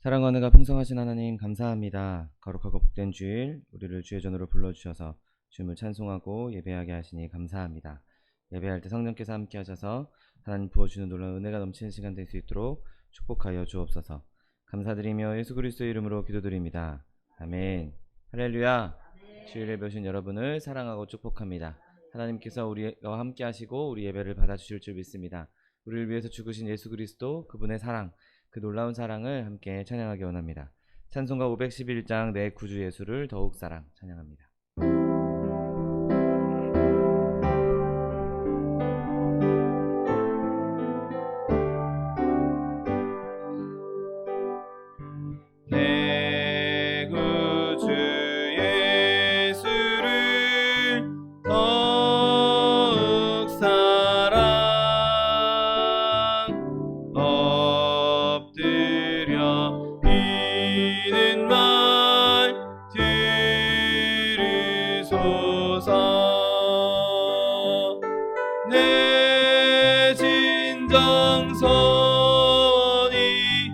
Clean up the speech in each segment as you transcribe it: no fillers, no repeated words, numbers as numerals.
사랑과 은혜가 풍성하신 하나님 감사합니다. 거룩하고 복된 주일 우리를 주의 전으로 불러주셔서 주님을 찬송하고 예배하게 하시니 감사합니다. 예배할 때 성령께서 함께 하셔서 하나님 부어주는 놀라운 은혜가 넘치는 시간 될 수 있도록 축복하여 주옵소서. 감사드리며 예수 그리스도의 이름으로 기도드립니다. 아멘. 할렐루야. 주일에 뵈신 여러분을 사랑하고 축복합니다. 하나님께서 우리와 함께 하시고 우리 예배를 받아주실 줄 믿습니다. 우리를 위해서 죽으신 예수 그리스도, 그분의 사랑, 그 놀라운 사랑을 함께 찬양하기 원합니다. 찬송가 511장 내 구주 예수를 더욱 사랑 찬양합니다. 내 구주 예수를 더욱 사랑 엎드려 비는 말 들으소서. 내 진정선이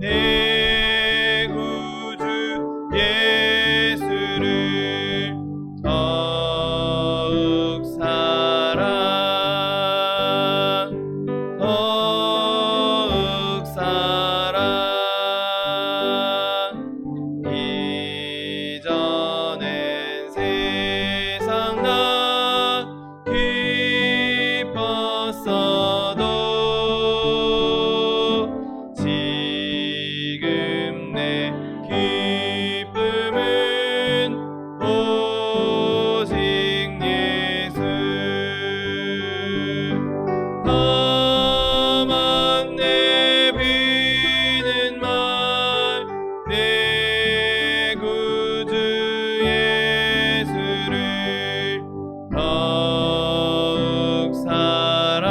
내 구주 예수를 더욱 사랑 더욱 사랑. 이전엔 세상 나 기뻤어도 지금 내 기쁨은 오직 예수. 다만 내비는 말 내 구주 예수를 더욱 사랑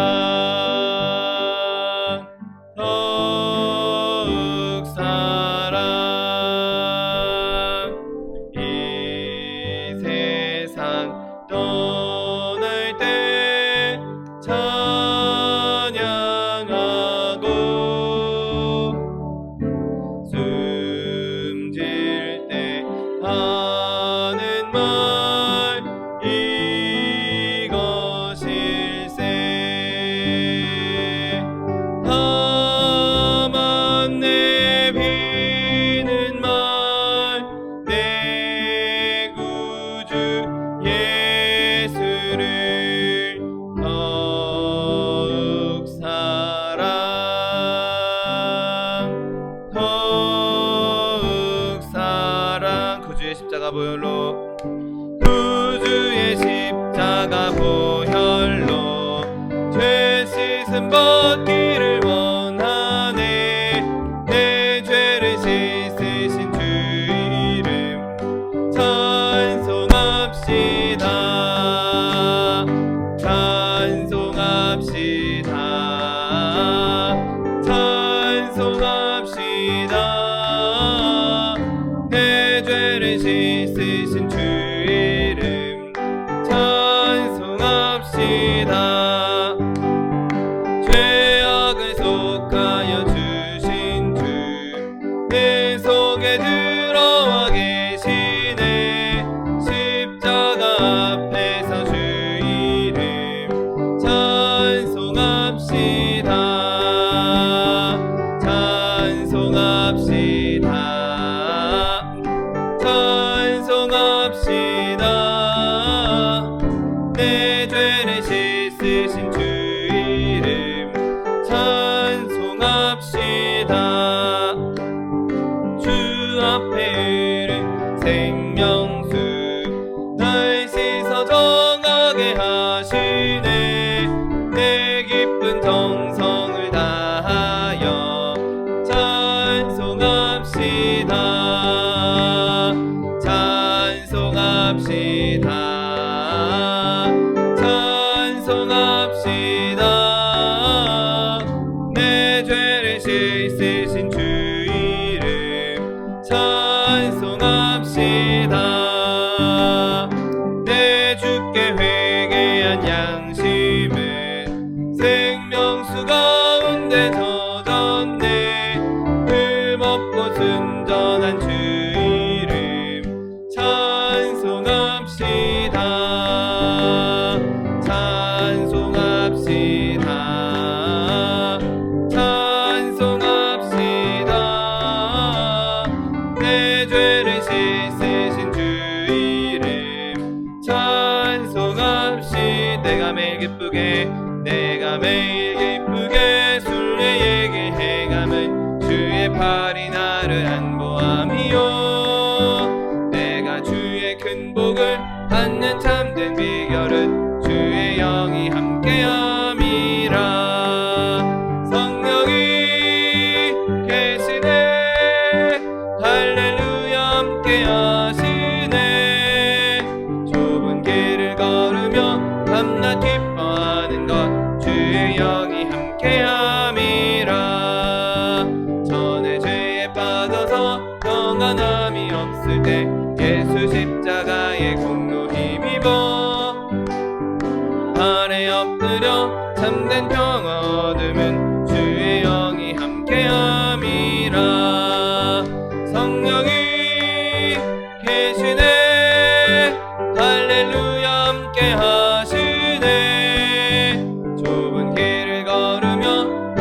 더욱 사랑. 이 세상 떠날 때 찬양하고 숨질 때 하는 말 이것일세. 다만 내비는 말 내 구주 예수를 더욱 사랑 더욱 사랑. 구주의 십자가 보혈로 구주의 십자가 보혈로 죄 씻음 받기를 원하네. 내 죄를 씻으신 주 이름 찬송합시다 찬송합시다 찬송합시다. 내 죄를 씻으신 주 이름 찬송합시다. 죄악을 속하여 주신 주 내 속에 들어와 계시네. 십자가 앞에서 주 이름 찬송합시다 찬송합시다 찬송합시다. 내 죄를 씻으신 주 이름 찬송합시다. 주 앞에 흐른 생명수 날 씻어 정하게 하시네. 내 기쁜 정성을 다하여 찬송합시다 찬송합시다 찬송합시다. 내 죄를 씻으신 주 이름 찬송합시다. 내 주께 회개한 양심은 생명수 가운데 젖었네. 흠없고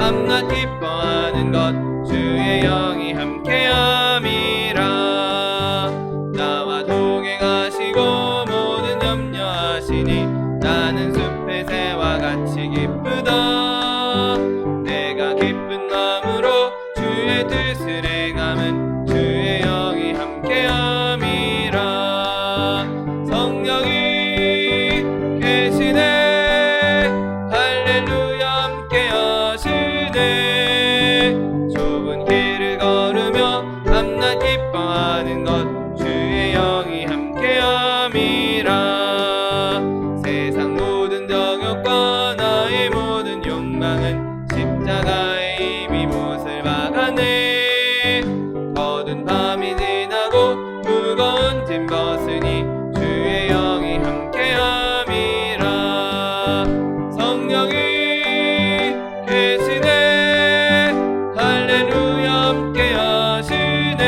밤낮 기뻐하는 것 주의 영이 함께함이라. 나와 동행하시고 모든 염려하시니 나는 숲의 새와 같이 기쁘다. 내가 기쁜 마음으로 주의 뜻을 행함은 주의 영이 함께함이라. 성령이 계시네 할렐루야 함께하시네. 좁은 길을 걸으며 밤낮 기뻐하는 것 주의 영이 함께함이라. 세상 모든 정욕과 나의 모든 욕망은 십자가에 이미 못을 박았네. 거둔 밤이 지나고 무거운 짐 벗으니 주의 영이 함께함이라. 성령이 계시네 할렐루야 함께하시네.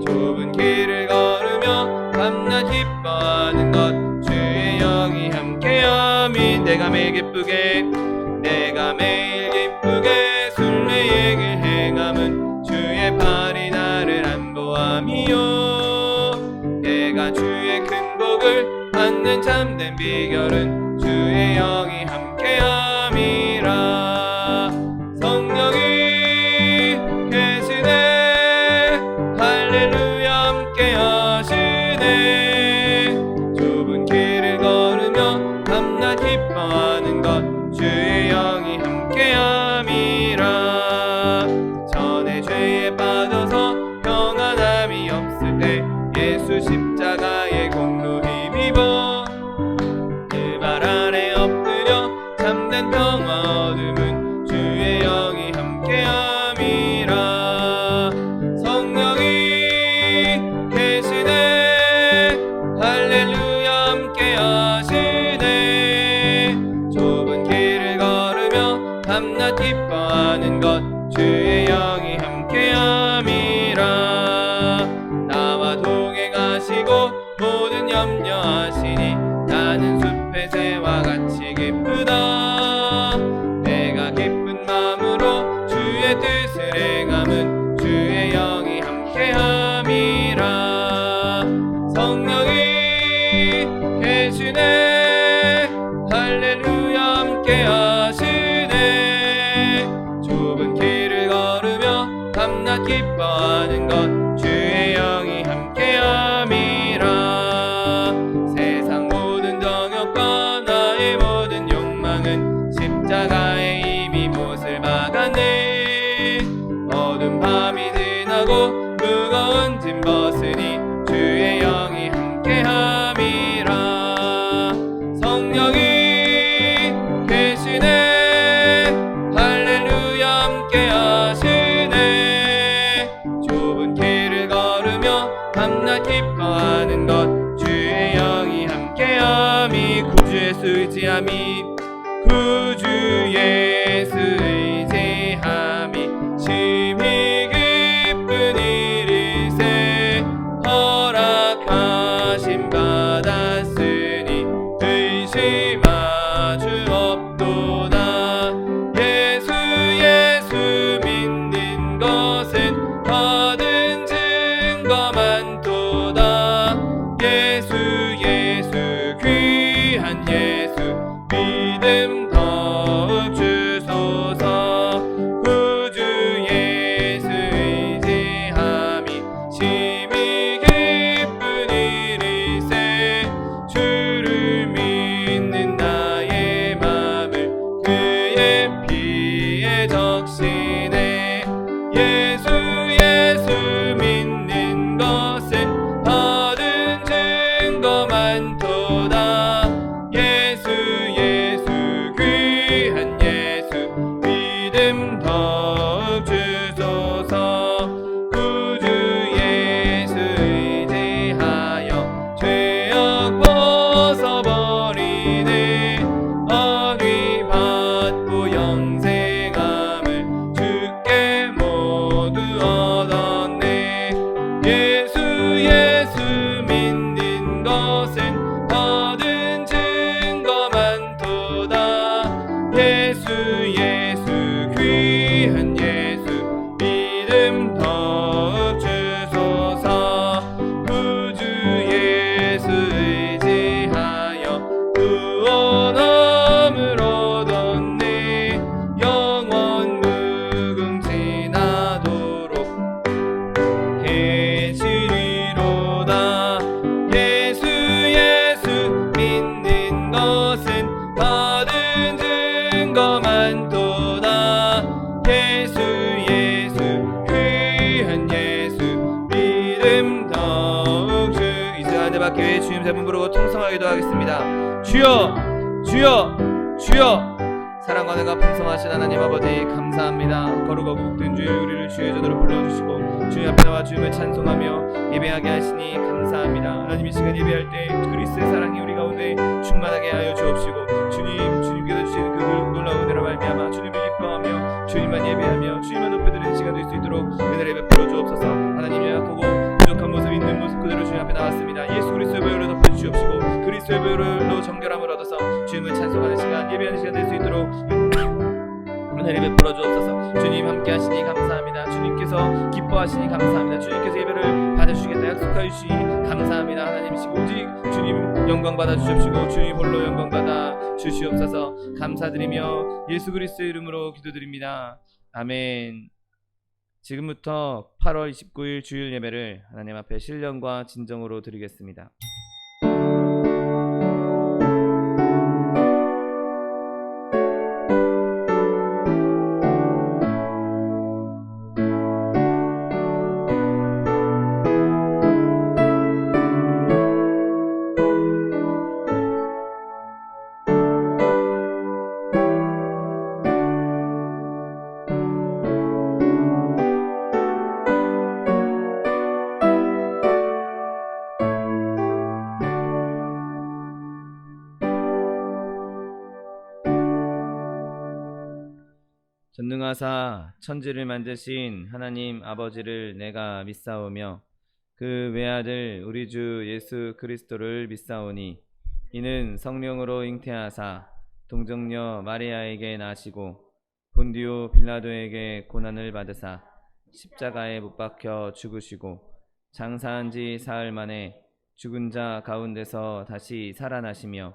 좁은 길을 걸으며 밤낮 기뻐하는 것 주의 영이 함께함이. 내가 매일 기쁘게 순례의 길 행함은 주의 팔이 나를 안보함이요. 내가 주의 큰 복을 받는 참된 비결은 주의 영이 함께함이라. 성령이 계시네 할렐루야 함께하시네. 좁은 길을 걸으며 밤낮 기뻐하는 것 주의 영이 함께함이라. 전에 죄에 빠져서 평안함이 없을 때 예수 십자가의 공로 힘입어 그 발 아래 엎드려 참된 평화 얻음은 주의 영이 함께함이라. 성령이 계시네 할렐루야 함께하시네. 좁은 길을 걸으며 밤낮 기뻐하는 것 주의 영이 함께함이라. 나와 동행하시고 모든 염려하시니 나는 숲의 새와 같이 기쁘다. 내가 기쁜 마음으로 주의 뜻을 행함은 주의 영이 함께함이라. 성령이 계시네 할렐루야 함께하시네. 좁은 길을 걸으며 밤낮 기뻐하는 것 주의 영이 함께함이라. 세상 모든 정욕과 나의 모든 욕망은 십자가에 이미 못을 박았네. 어두운 밤이 지나고 무거운 짐 벗으니 주의 영이 함께함이라. 성령이 계시네 할렐루야 함께하시네. 좁은 길을 걸으며 밤낮 기뻐하는 것 주의 영이 함께함이. 구주 예수 의지함이 구주 예수 의지함이 심히 기쁜 일이세. 허락하심 받았으니 의심하 주 없도다. 예수 믿는 것은 받은 증거 많도다. 예수 귀한 예수 믿음 더욱 주소서. 구주 예수 의지함이 심히 기쁜 일이세. 주를 믿는 나의 맘을 그의 피에 적시네. 예수 믿는 것은 받은 증거 많도다. 예수 귀한 예수 믿음 더욱 주소서. 구주 예수 의지하여 죄악 벗어버리네. 언위 받고 영생함을 주께 모두 얻었네. 예수 믿는 것은 받은 증거 많도다. 예수 대문 부르고 통성하기도 하겠습니다. 주여 주여 주여. 사랑과 은혜가 풍성하신 하나님 아버지 감사합니다. 거룩하고 복된 주일 우리를 주의 전으로 불러주시고 주님 앞에 나와 주님을 찬송하며 예배하게 하시니 감사합니다. 하나님 이 시간 예배할 때 그리스도의 사랑이 우리 가운데 충만하게 하여 주옵시고 주님께서 주시는 그 놀라운 은혜로 말미암아 주님을 기뻐하며 주님만 예배하며 주님만 높여드리는 시간 될 수 있도록 은혜를 베풀어 주옵소서. 하나님 연약하고 부족한 모습 있는 모습 그대로 주님 앞에 나왔습니다. 예수 그리스도의 보혈로 덮어주시옵시고 그리스도의 보혈로 정결함을 얻어서 주님을 찬송하는 시간 예배하는 시간 될 수 있도록 은혜를 베풀어 주옵소서. 주님 함께 하시니 감사합니다. 주님께서 기뻐하시니 감사합니다. 주님께서 예배를 받아주시겠다 약속하여 주시니 감사합니다. 하나님이시고 오직 주님 영광 받아 주십시고 주님 홀로 영광 받아 주시옵소서. 감사드리며 예수 그리스도의 이름으로 기도드립니다. 아멘. 지금부터 8월 29일 주일 예배를 하나님 앞에 신령과 진정으로 드리겠습니다. 전능하사 천지를 만드신 하나님 아버지를 내가 믿사오며 그 외아들 우리 주 예수 그리스도를 믿사오니 이는 성령으로 잉태하사 동정녀 마리아에게 나시고 본디오 빌라도에게 고난을 받으사 십자가에 못 박혀 죽으시고 장사한 지 사흘 만에 죽은 자 가운데서 다시 살아나시며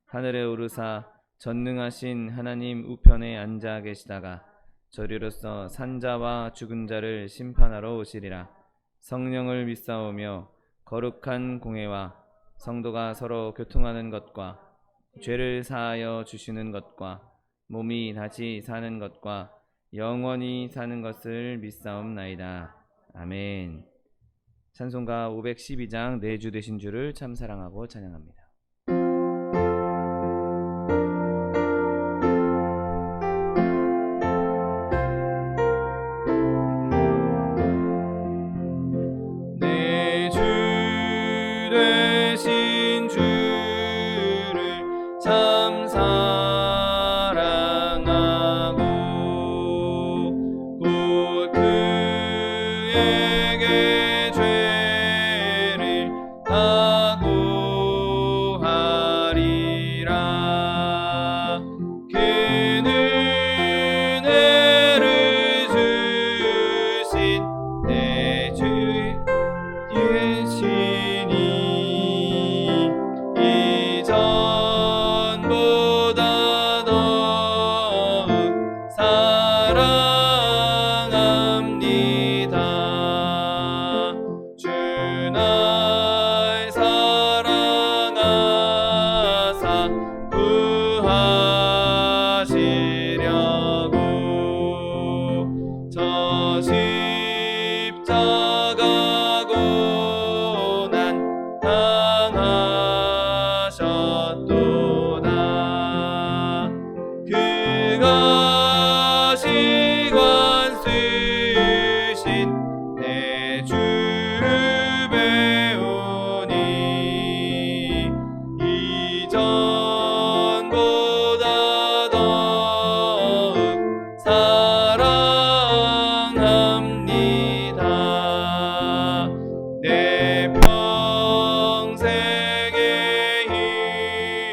하늘에 오르사 전능하신 하나님 우편에 앉아 계시다가 저리로서 산자와 죽은 자를 심판하러 오시리라. 성령을 믿사오며 거룩한 공회와 성도가 서로 교통하는 것과 죄를 사하여 주시는 것과 몸이 다시 사는 것과 영원히 사는 것을 믿사옵나이다. 아멘. 찬송가 512장 내 주 되신 주를 참 사랑하고 찬양합니다. 되신 주를 참 사랑하고 곧 그에게 죄를 사고하리라. 그는 은혜를 주신 내 주 예시니 이전보다 더욱 사랑합니다. 주 날 사랑하사 구하시려고 저 십자가 고난 당하셨도다. 그가 시관 쓰신 내 주 배우니 이전보다 더욱 사랑합니다. 내 평생에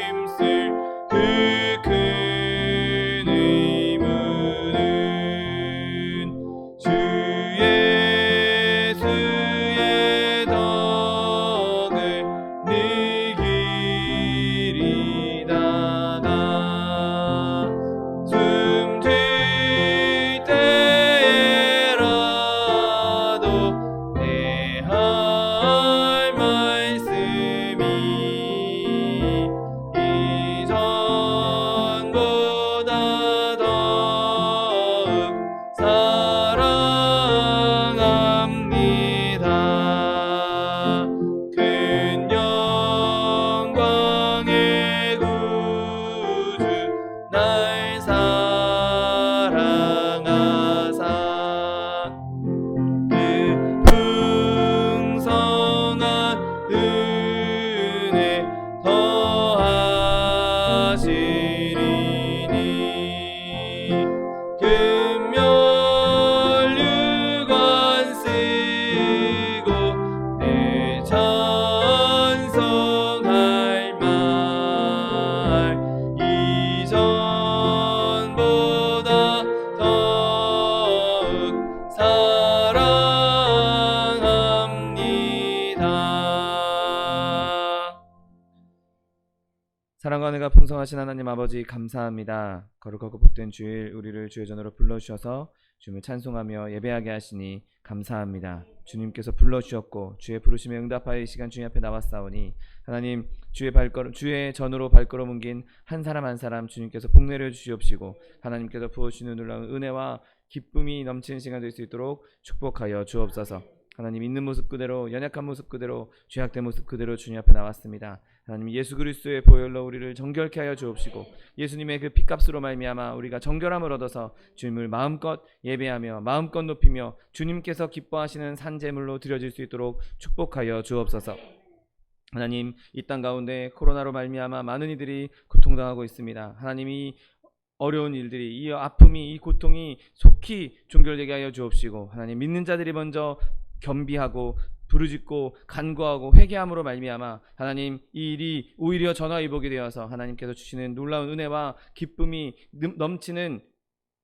힘쓸 그 큰 의무는 주 예수의 덕을 느끼리다가 숨 금멸 유관 쓰고 내 찬송할 말 이전보다 더욱 사랑합니다. 사랑과 은혜가 풍성하신 하나님 아버지 감사합니다. 거룩하고 복된 주일 우리를 주의 전으로 불러주셔서 주님을 찬송하며 예배하게 하시니 감사합니다. 주님께서 불러주셨고 주의 부르심에 응답하여 이 시간 주님 앞에 나왔사오니 하나님 주의 전으로 발걸음 옮긴 한 사람 한 사람 주님께서 복내려 주시옵시고 하나님께서 부어주시는 놀라운 은혜와 기쁨이 넘치는 시간 될 수 있도록 축복하여 주옵소서. 하나님 있는 모습 그대로 연약한 모습 그대로 죄악된 모습 그대로 주님 앞에 나왔습니다. 하나님 예수 그리스도의 보혈로 우리를 정결케 하여 주옵시고 예수님의 그 피값으로 말미암아 우리가 정결함을 얻어서 주님을 마음껏 예배하며 마음껏 높이며 주님께서 기뻐하시는 산제물로 드려질 수 있도록 축복하여 주옵소서. 하나님 이 땅 가운데 코로나로 말미암아 많은 이들이 고통당하고 있습니다. 하나님이 어려운 일들이 이 아픔이 이 고통이 속히 종결되게 하여 주옵시고 하나님 믿는 자들이 먼저 겸비하고 부르짖고 간구하고 회개함으로 말미암아 하나님 이 일이 오히려 전화위복이 되어서 하나님께서 주시는 놀라운 은혜와 기쁨이 넘치는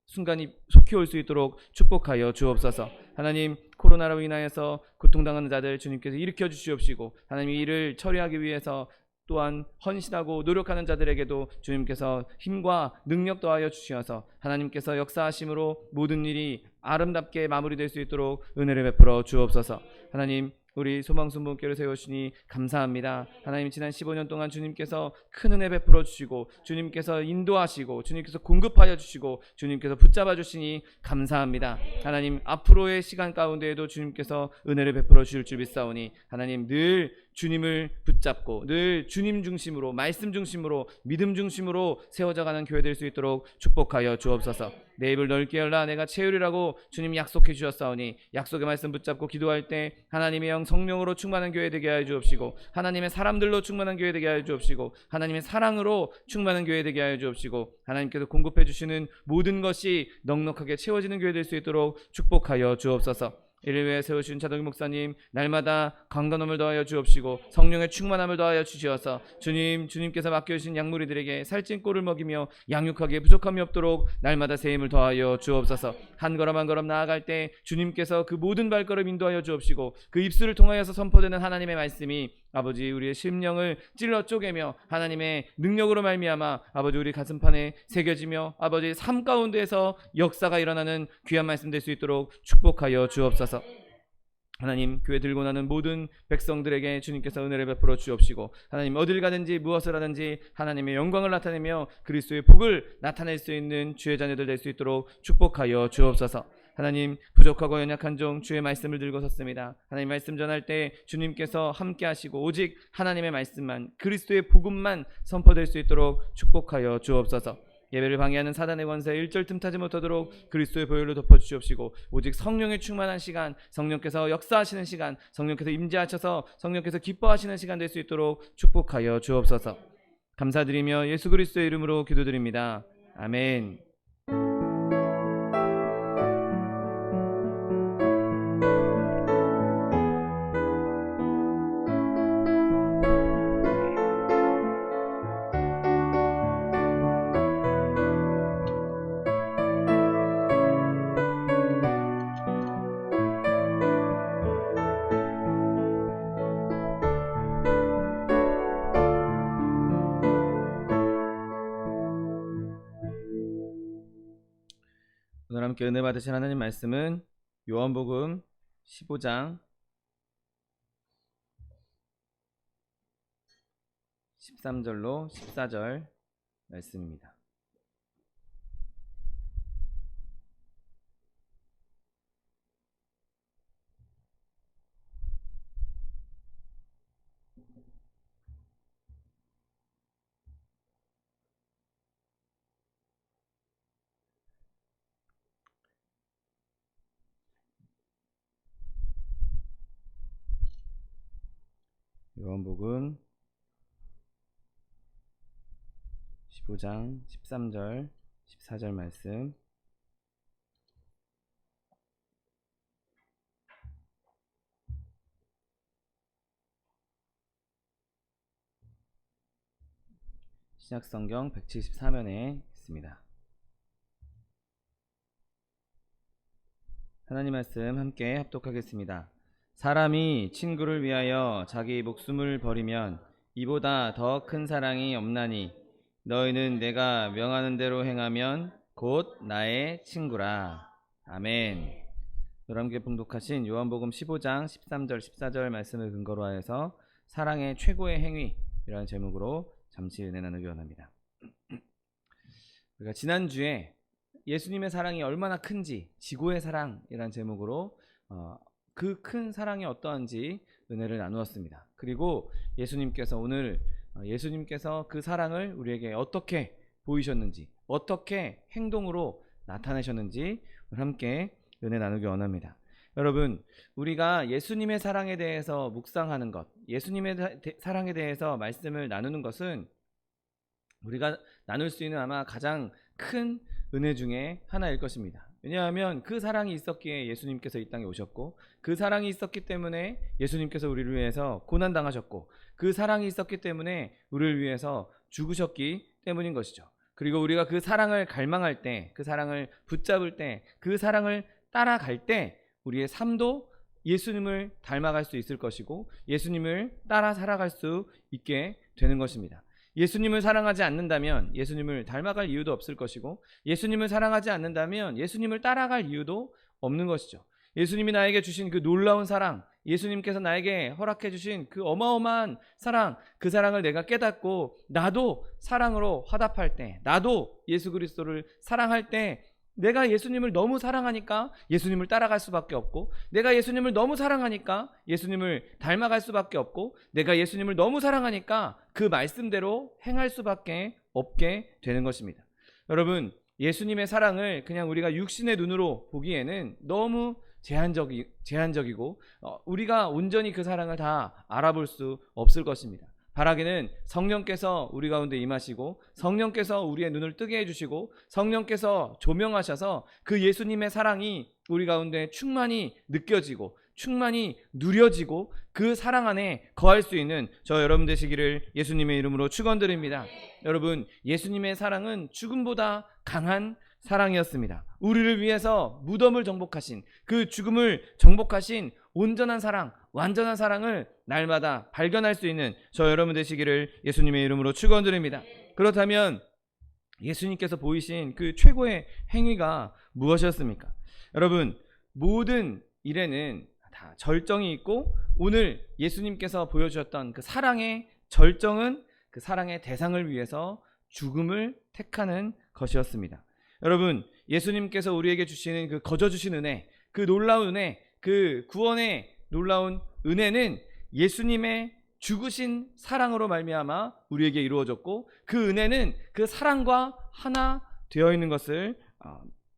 순간이 속히 올 수 있도록 축복하여 주옵소서. 하나님 코로나로 인하여서 고통당하는 자들 주님께서 일으켜 주시옵시고 하나님 이 일을 처리하기 위해서 또한 헌신하고 노력하는 자들에게도 주님께서 힘과 능력 더하여 주시어서 하나님께서 역사하심으로 모든 일이 아름답게 마무리될 수 있도록 은혜를 베풀어 주옵소서. 하나님 우리 소망순복교를 세우시니 감사합니다. 하나님 지난 15년 동안 주님께서 큰 은혜 베풀어 주시고 주님께서 인도하시고 주님께서 공급하여 주시고 주님께서 붙잡아 주시니 감사합니다. 하나님 앞으로의 시간 가운데에도 주님께서 은혜를 베풀어 주실 줄 믿사오니 하나님 늘 주님을 붙잡고 늘 주님 중심으로 말씀 중심으로 믿음 중심으로 세워져가는 교회 될 수 있도록 축복하여 주옵소서. 내 입을 넓게 열라 내가 채우리라고 주님 약속해 주셨사오니 약속의 말씀 붙잡고 기도할 때 하나님의 영 성령으로 충만한 교회 되게 하여 주옵시고 하나님의 사람들로 충만한 교회 되게 하여 주옵시고 하나님의 사랑으로 충만한 교회 되게 하여 주옵시고 하나님께서 공급해 주시는 모든 것이 넉넉하게 채워지는 교회 될 수 있도록 축복하여 주옵소서. 이를 위해 세우신 차동희 목사님 날마다 강건함을 더하여 주옵시고 성령의 충만함을 더하여 주시어서 주님께서 맡겨주신 양무리들에게 살찐 꼴을 먹이며 양육하기에 부족함이 없도록 날마다 새 힘을 더하여 주옵소서. 한 걸음 한 걸음 나아갈 때 주님께서 그 모든 발걸음 인도하여 주옵시고 그 입술을 통하여서 선포되는 하나님의 말씀이 아버지 우리의 심령을 찔러 쪼개며 하나님의 능력으로 말미암아 아버지 우리 가슴판에 새겨지며 아버지 삶 가운데에서 역사가 일어나는 귀한 말씀 될 수 있도록 축복하여 주옵소서. 하나님 교회 들고 나는 모든 백성들에게 주님께서 은혜를 베풀어 주옵시고 하나님 어딜 가든지 무엇을 하든지 하나님의 영광을 나타내며 그리스도의 복을 나타낼 수 있는 주의 자녀들 될 수 있도록 축복하여 주옵소서. 하나님 부족하고 연약한 종 주의 말씀을 들고 섰습니다. 하나님 말씀 전할 때 주님께서 함께 하시고 오직 하나님의 말씀만 그리스도의 복음만 선포될 수 있도록 축복하여 주옵소서. 예배를 방해하는 사단의 권세 일절 틈타지 못하도록 그리스도의 보혈로 덮어주시옵시고 오직 성령의 충만한 시간 성령께서 역사하시는 시간 성령께서 임재하셔서 성령께서 기뻐하시는 시간 될 수 있도록 축복하여 주옵소서. 감사드리며 예수 그리스도의 이름으로 기도드립니다. 아멘. 오늘 함께 은혜 받으신 하나님 말씀은 요한복음 15장 13절로 14절 말씀입니다. 요한복음 15장 13절 14절 말씀 신약성경 174면에 있습니다. 하나님 말씀 함께 합독하겠습니다. 사람이 친구를 위하여 자기 목숨을 버리면 이보다 더 큰 사랑이 없나니 너희는 내가 명하는 대로 행하면 곧 나의 친구라. 아멘. 여러분 함께 봉독하신 요한복음 15장 13절 14절 말씀을 근거로 하여서 사랑의 최고의 행위이라는 제목으로 잠시 은혜 나누기 원합니다. 우리가 지난주에 예수님의 사랑이 얼마나 큰지, 지고의 사랑이라는 제목으로 그 큰 사랑이 어떠한지 은혜를 나누었습니다. 그리고 예수님께서 오늘 예수님께서 그 사랑을 우리에게 어떻게 보이셨는지, 어떻게 행동으로 나타내셨는지 함께 은혜 나누기 원합니다. 여러분, 우리가 예수님의 사랑에 대해서 묵상하는 것, 예수님의 사랑에 대해서 말씀을 나누는 것은 우리가 나눌 수 있는 아마 가장 큰 은혜 중에 하나일 것입니다. 왜냐하면 그 사랑이 있었기에 예수님께서 이 땅에 오셨고, 그 사랑이 있었기 때문에 예수님께서 우리를 위해서 고난당하셨고, 그 사랑이 있었기 때문에 우리를 위해서 죽으셨기 때문인 것이죠. 그리고 우리가 그 사랑을 갈망할 때, 그 사랑을 붙잡을 때, 그 사랑을 따라갈 때 우리의 삶도 예수님을 닮아갈 수 있을 것이고 예수님을 따라 살아갈 수 있게 되는 것입니다. 예수님을 사랑하지 않는다면 예수님을 닮아갈 이유도 없을 것이고, 예수님을 사랑하지 않는다면 예수님을 따라갈 이유도 없는 것이죠. 예수님이 나에게 주신 그 놀라운 사랑, 예수님께서 나에게 허락해 주신 그 어마어마한 사랑, 그 사랑을 내가 깨닫고 나도 사랑으로 화답할 때, 나도 예수 그리스도를 사랑할 때, 내가 예수님을 너무 사랑하니까 예수님을 따라갈 수밖에 없고, 내가 예수님을 너무 사랑하니까 예수님을 닮아갈 수밖에 없고, 내가 예수님을 너무 사랑하니까 그 말씀대로 행할 수밖에 없게 되는 것입니다. 여러분, 예수님의 사랑을 그냥 우리가 육신의 눈으로 보기에는 너무 제한적이고 우리가 온전히 그 사랑을 다 알아볼 수 없을 것입니다. 바라기는 성령께서 우리 가운데 임하시고, 성령께서 우리의 눈을 뜨게 해주시고, 성령께서 조명하셔서 그 예수님의 사랑이 우리 가운데 충만히 느껴지고 충만히 누려지고 그 사랑 안에 거할 수 있는 저 여러분 되시기를 예수님의 이름으로 축원드립니다. 여러분, 예수님의 사랑은 죽음보다 강한 사랑이었습니다. 우리를 위해서 무덤을 정복하신, 그 죽음을 정복하신 온전한 사랑, 완전한 사랑을 날마다 발견할 수 있는 저 여러분 되시기를 예수님의 이름으로 축원드립니다. 그렇다면 예수님께서 보이신 그 최고의 행위가 무엇이었습니까? 여러분, 모든 일에는 다 절정이 있고, 오늘 예수님께서 보여주셨던 그 사랑의 절정은 그 사랑의 대상을 위해서 죽음을 택하는 것이었습니다. 여러분, 예수님께서 우리에게 주시는 그 거저 주신 은혜, 그 놀라운 은혜, 그 구원의 놀라운 은혜는 예수님의 죽으신 사랑으로 말미암아 우리에게 이루어졌고, 그 은혜는 그 사랑과 하나 되어 있는 것을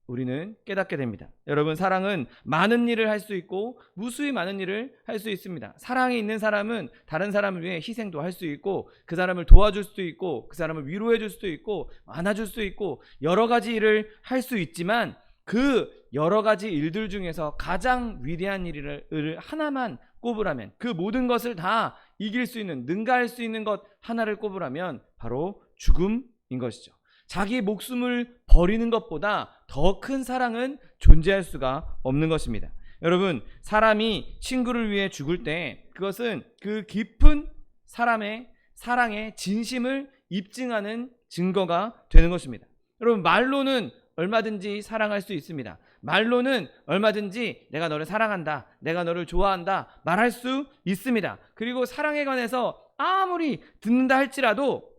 우리는 깨닫게 됩니다. 여러분, 사랑은 많은 일을 할 수 있고 무수히 많은 일을 할 수 있습니다. 사랑이 있는 사람은 다른 사람을 위해 희생도 할 수 있고, 그 사람을 도와줄 수도 있고, 그 사람을 위로해 줄 수도 있고, 안아줄 수도 있고, 여러 가지 일을 할 수 있지만 그 여러 가지 일들 중에서 가장 위대한 일을 하나만 꼽으라면, 그 모든 것을 다 이길 수 있는, 능가할 수 있는 것 하나를 꼽으라면 바로 죽음인 것이죠. 자기 목숨을 버리는 것보다 더 큰 사랑은 존재할 수가 없는 것입니다. 여러분, 사람이 친구를 위해 죽을 때 그것은 그 깊은 사람의 사랑의 진심을 입증하는 증거가 되는 것입니다. 여러분, 말로는 얼마든지 사랑할 수 있습니다. 말로는 얼마든지 내가 너를 사랑한다, 내가 너를 좋아한다 말할 수 있습니다. 그리고 사랑에 관해서 아무리 듣는다 할지라도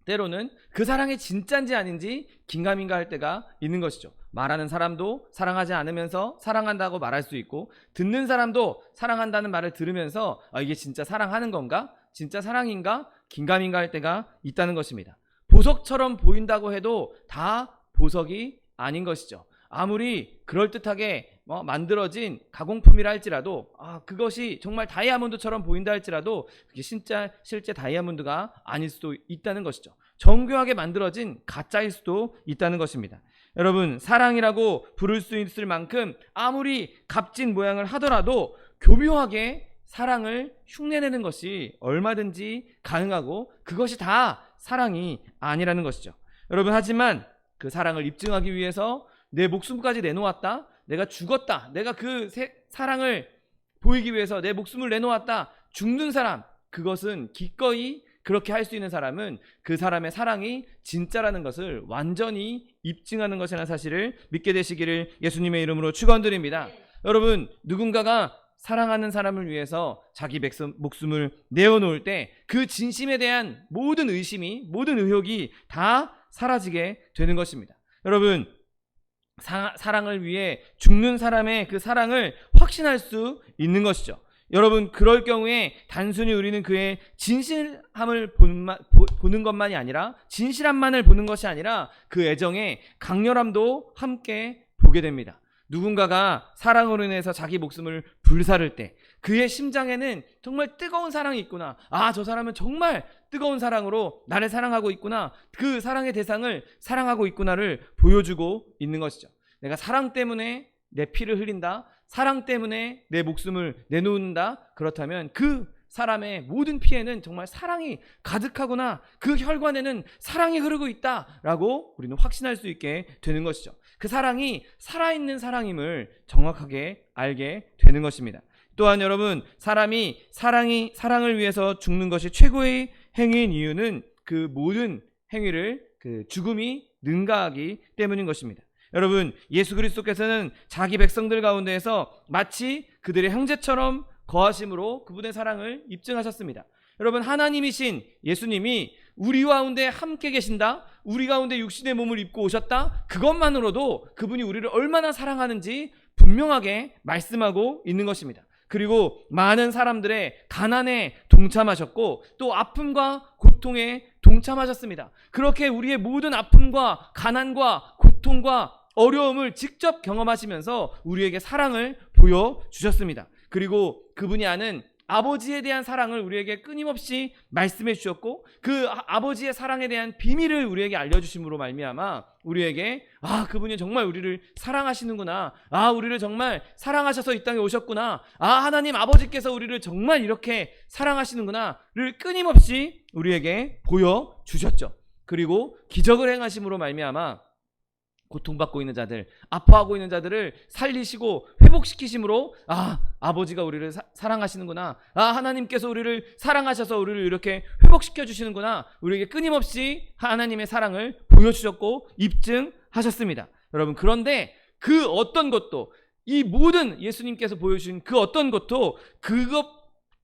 때로는 그 사랑이 진짜인지 아닌지 긴가민가 할 때가 있는 것이죠. 말하는 사람도 사랑하지 않으면서 사랑한다고 말할 수 있고, 듣는 사람도 사랑한다는 말을 들으면서 이게 진짜 사랑하는 건가? 진짜 사랑인가? 긴가민가 할 때가 있다는 것입니다. 보석처럼 보인다고 해도 다 보석이 아닌 것이죠. 아무리 그럴듯하게 만들어진 가공품이라 할지라도 그것이 정말 다이아몬드처럼 보인다 할지라도 그게 실제 다이아몬드가 아닐 수도 있다는 것이죠. 정교하게 만들어진 가짜일 수도 있다는 것입니다. 여러분, 사랑이라고 부를 수 있을 만큼 아무리 값진 모양을 하더라도 교묘하게 사랑을 흉내내는 것이 얼마든지 가능하고, 그것이 다 사랑이 아니라는 것이죠. 여러분, 하지만 그 사랑을 입증하기 위해서 내 목숨까지 내놓았다, 내가 죽었다, 내가 그 사랑을 보이기 위해서 내 목숨을 내놓았다, 죽는 사람, 그것은 기꺼이 그렇게 할 수 있는 사람은 그 사람의 사랑이 진짜라는 것을 완전히 입증하는 것이라는 사실을 믿게 되시기를 예수님의 이름으로 축원드립니다. 여러분, 누군가가 사랑하는 사람을 위해서 자기 목숨을 내어놓을 때 그 진심에 대한 모든 의심이, 모든 의혹이 다 사라지게 되는 것입니다. 여러분, 사랑을 위해 죽는 사람의 그 사랑을 확신할 수 있는 것이죠. 여러분, 그럴 경우에 단순히 우리는 그의 진실함을 보는 것만이 아니라, 진실함만을 보는 것이 아니라 그 애정의 강렬함도 함께 보게 됩니다. 누군가가 사랑으로 인해서 자기 목숨을 불사를 때 그의 심장에는 정말 뜨거운 사랑이 있구나, 저 사람은 정말 뜨거운 사랑으로 나를 사랑하고 있구나, 그 사랑의 대상을 사랑하고 있구나를 보여주고 있는 것이죠. 내가 사랑 때문에 내 피를 흘린다, 사랑 때문에 내 목숨을 내놓는다, 그렇다면 그 사람의 모든 피에는 정말 사랑이 가득하구나, 그 혈관에는 사랑이 흐르고 있다라고 우리는 확신할 수 있게 되는 것이죠. 그 사랑이 살아있는 사랑임을 정확하게 알게 되는 것입니다. 또한 여러분, 사람이 사랑을 위해서 죽는 것이 최고의 행위인 이유는 그 모든 행위를 죽음이 능가하기 때문인 것입니다. 여러분, 예수 그리스도께서는 자기 백성들 가운데에서 마치 그들의 형제처럼 거하심으로 그분의 사랑을 입증하셨습니다. 여러분, 하나님이신 예수님이 우리 가운데 함께 계신다, 우리 가운데 육신의 몸을 입고 오셨다, 그것만으로도 그분이 우리를 얼마나 사랑하는지 분명하게 말씀하고 있는 것입니다. 그리고 많은 사람들의 가난에 동참하셨고 또 아픔과 고통에 동참하셨습니다. 그렇게 우리의 모든 아픔과 가난과 고통과 어려움을 직접 경험하시면서 우리에게 사랑을 보여주셨습니다. 그리고 그분이 아는 아버지에 대한 사랑을 우리에게 끊임없이 말씀해 주셨고 그 아버지의 사랑에 대한 비밀을 우리에게 알려주심으로 말미암아 우리에게 그분이 정말 우리를 사랑하시는구나, 우리를 정말 사랑하셔서 이 땅에 오셨구나, 하나님 아버지께서 우리를 정말 이렇게 사랑하시는구나를 끊임없이 우리에게 보여주셨죠. 그리고 기적을 행하심으로 말미암아 고통받고 있는 자들, 아파하고 있는 자들을 살리시고 회복시키심으로 아버지가 우리를 사랑하시는구나, 하나님께서 우리를 사랑하셔서 우리를 이렇게 회복시켜 주시는구나, 우리에게 끊임없이 하나님의 사랑을 보여주셨고 입증하셨습니다. 여러분, 그런데 그 어떤 것도, 이 모든 예수님께서 보여주신 그 어떤 것도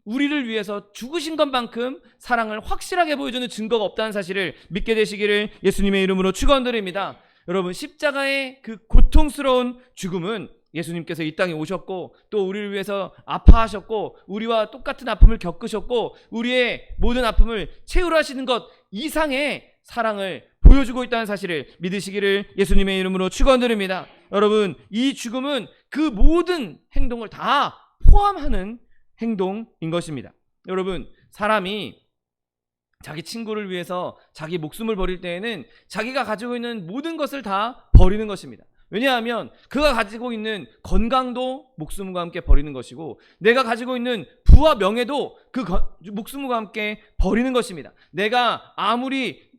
우리를 위해서 죽으신 것만큼 사랑을 확실하게 보여주는 증거가 없다는 사실을 믿게 되시기를 예수님의 이름으로 축원드립니다. 여러분, 십자가의 그 고통스러운 죽음은 예수님께서 이 땅에 오셨고 또 우리를 위해서 아파하셨고 우리와 똑같은 아픔을 겪으셨고 우리의 모든 아픔을 채우려 하시는 것 이상의 사랑을 보여주고 있다는 사실을 믿으시기를 예수님의 이름으로 축원드립니다. 여러분, 이 죽음은 그 모든 행동을 다 포함하는 행동인 것입니다. 여러분, 사람이 자기 친구를 위해서 자기 목숨을 버릴 때에는 자기가 가지고 있는 모든 것을 다 버리는 것입니다. 왜냐하면 그가 가지고 있는 건강도 목숨과 함께 버리는 것이고 내가 가지고 있는 부와 명예도 그 목숨과 함께 버리는 것입니다. 내가 아무리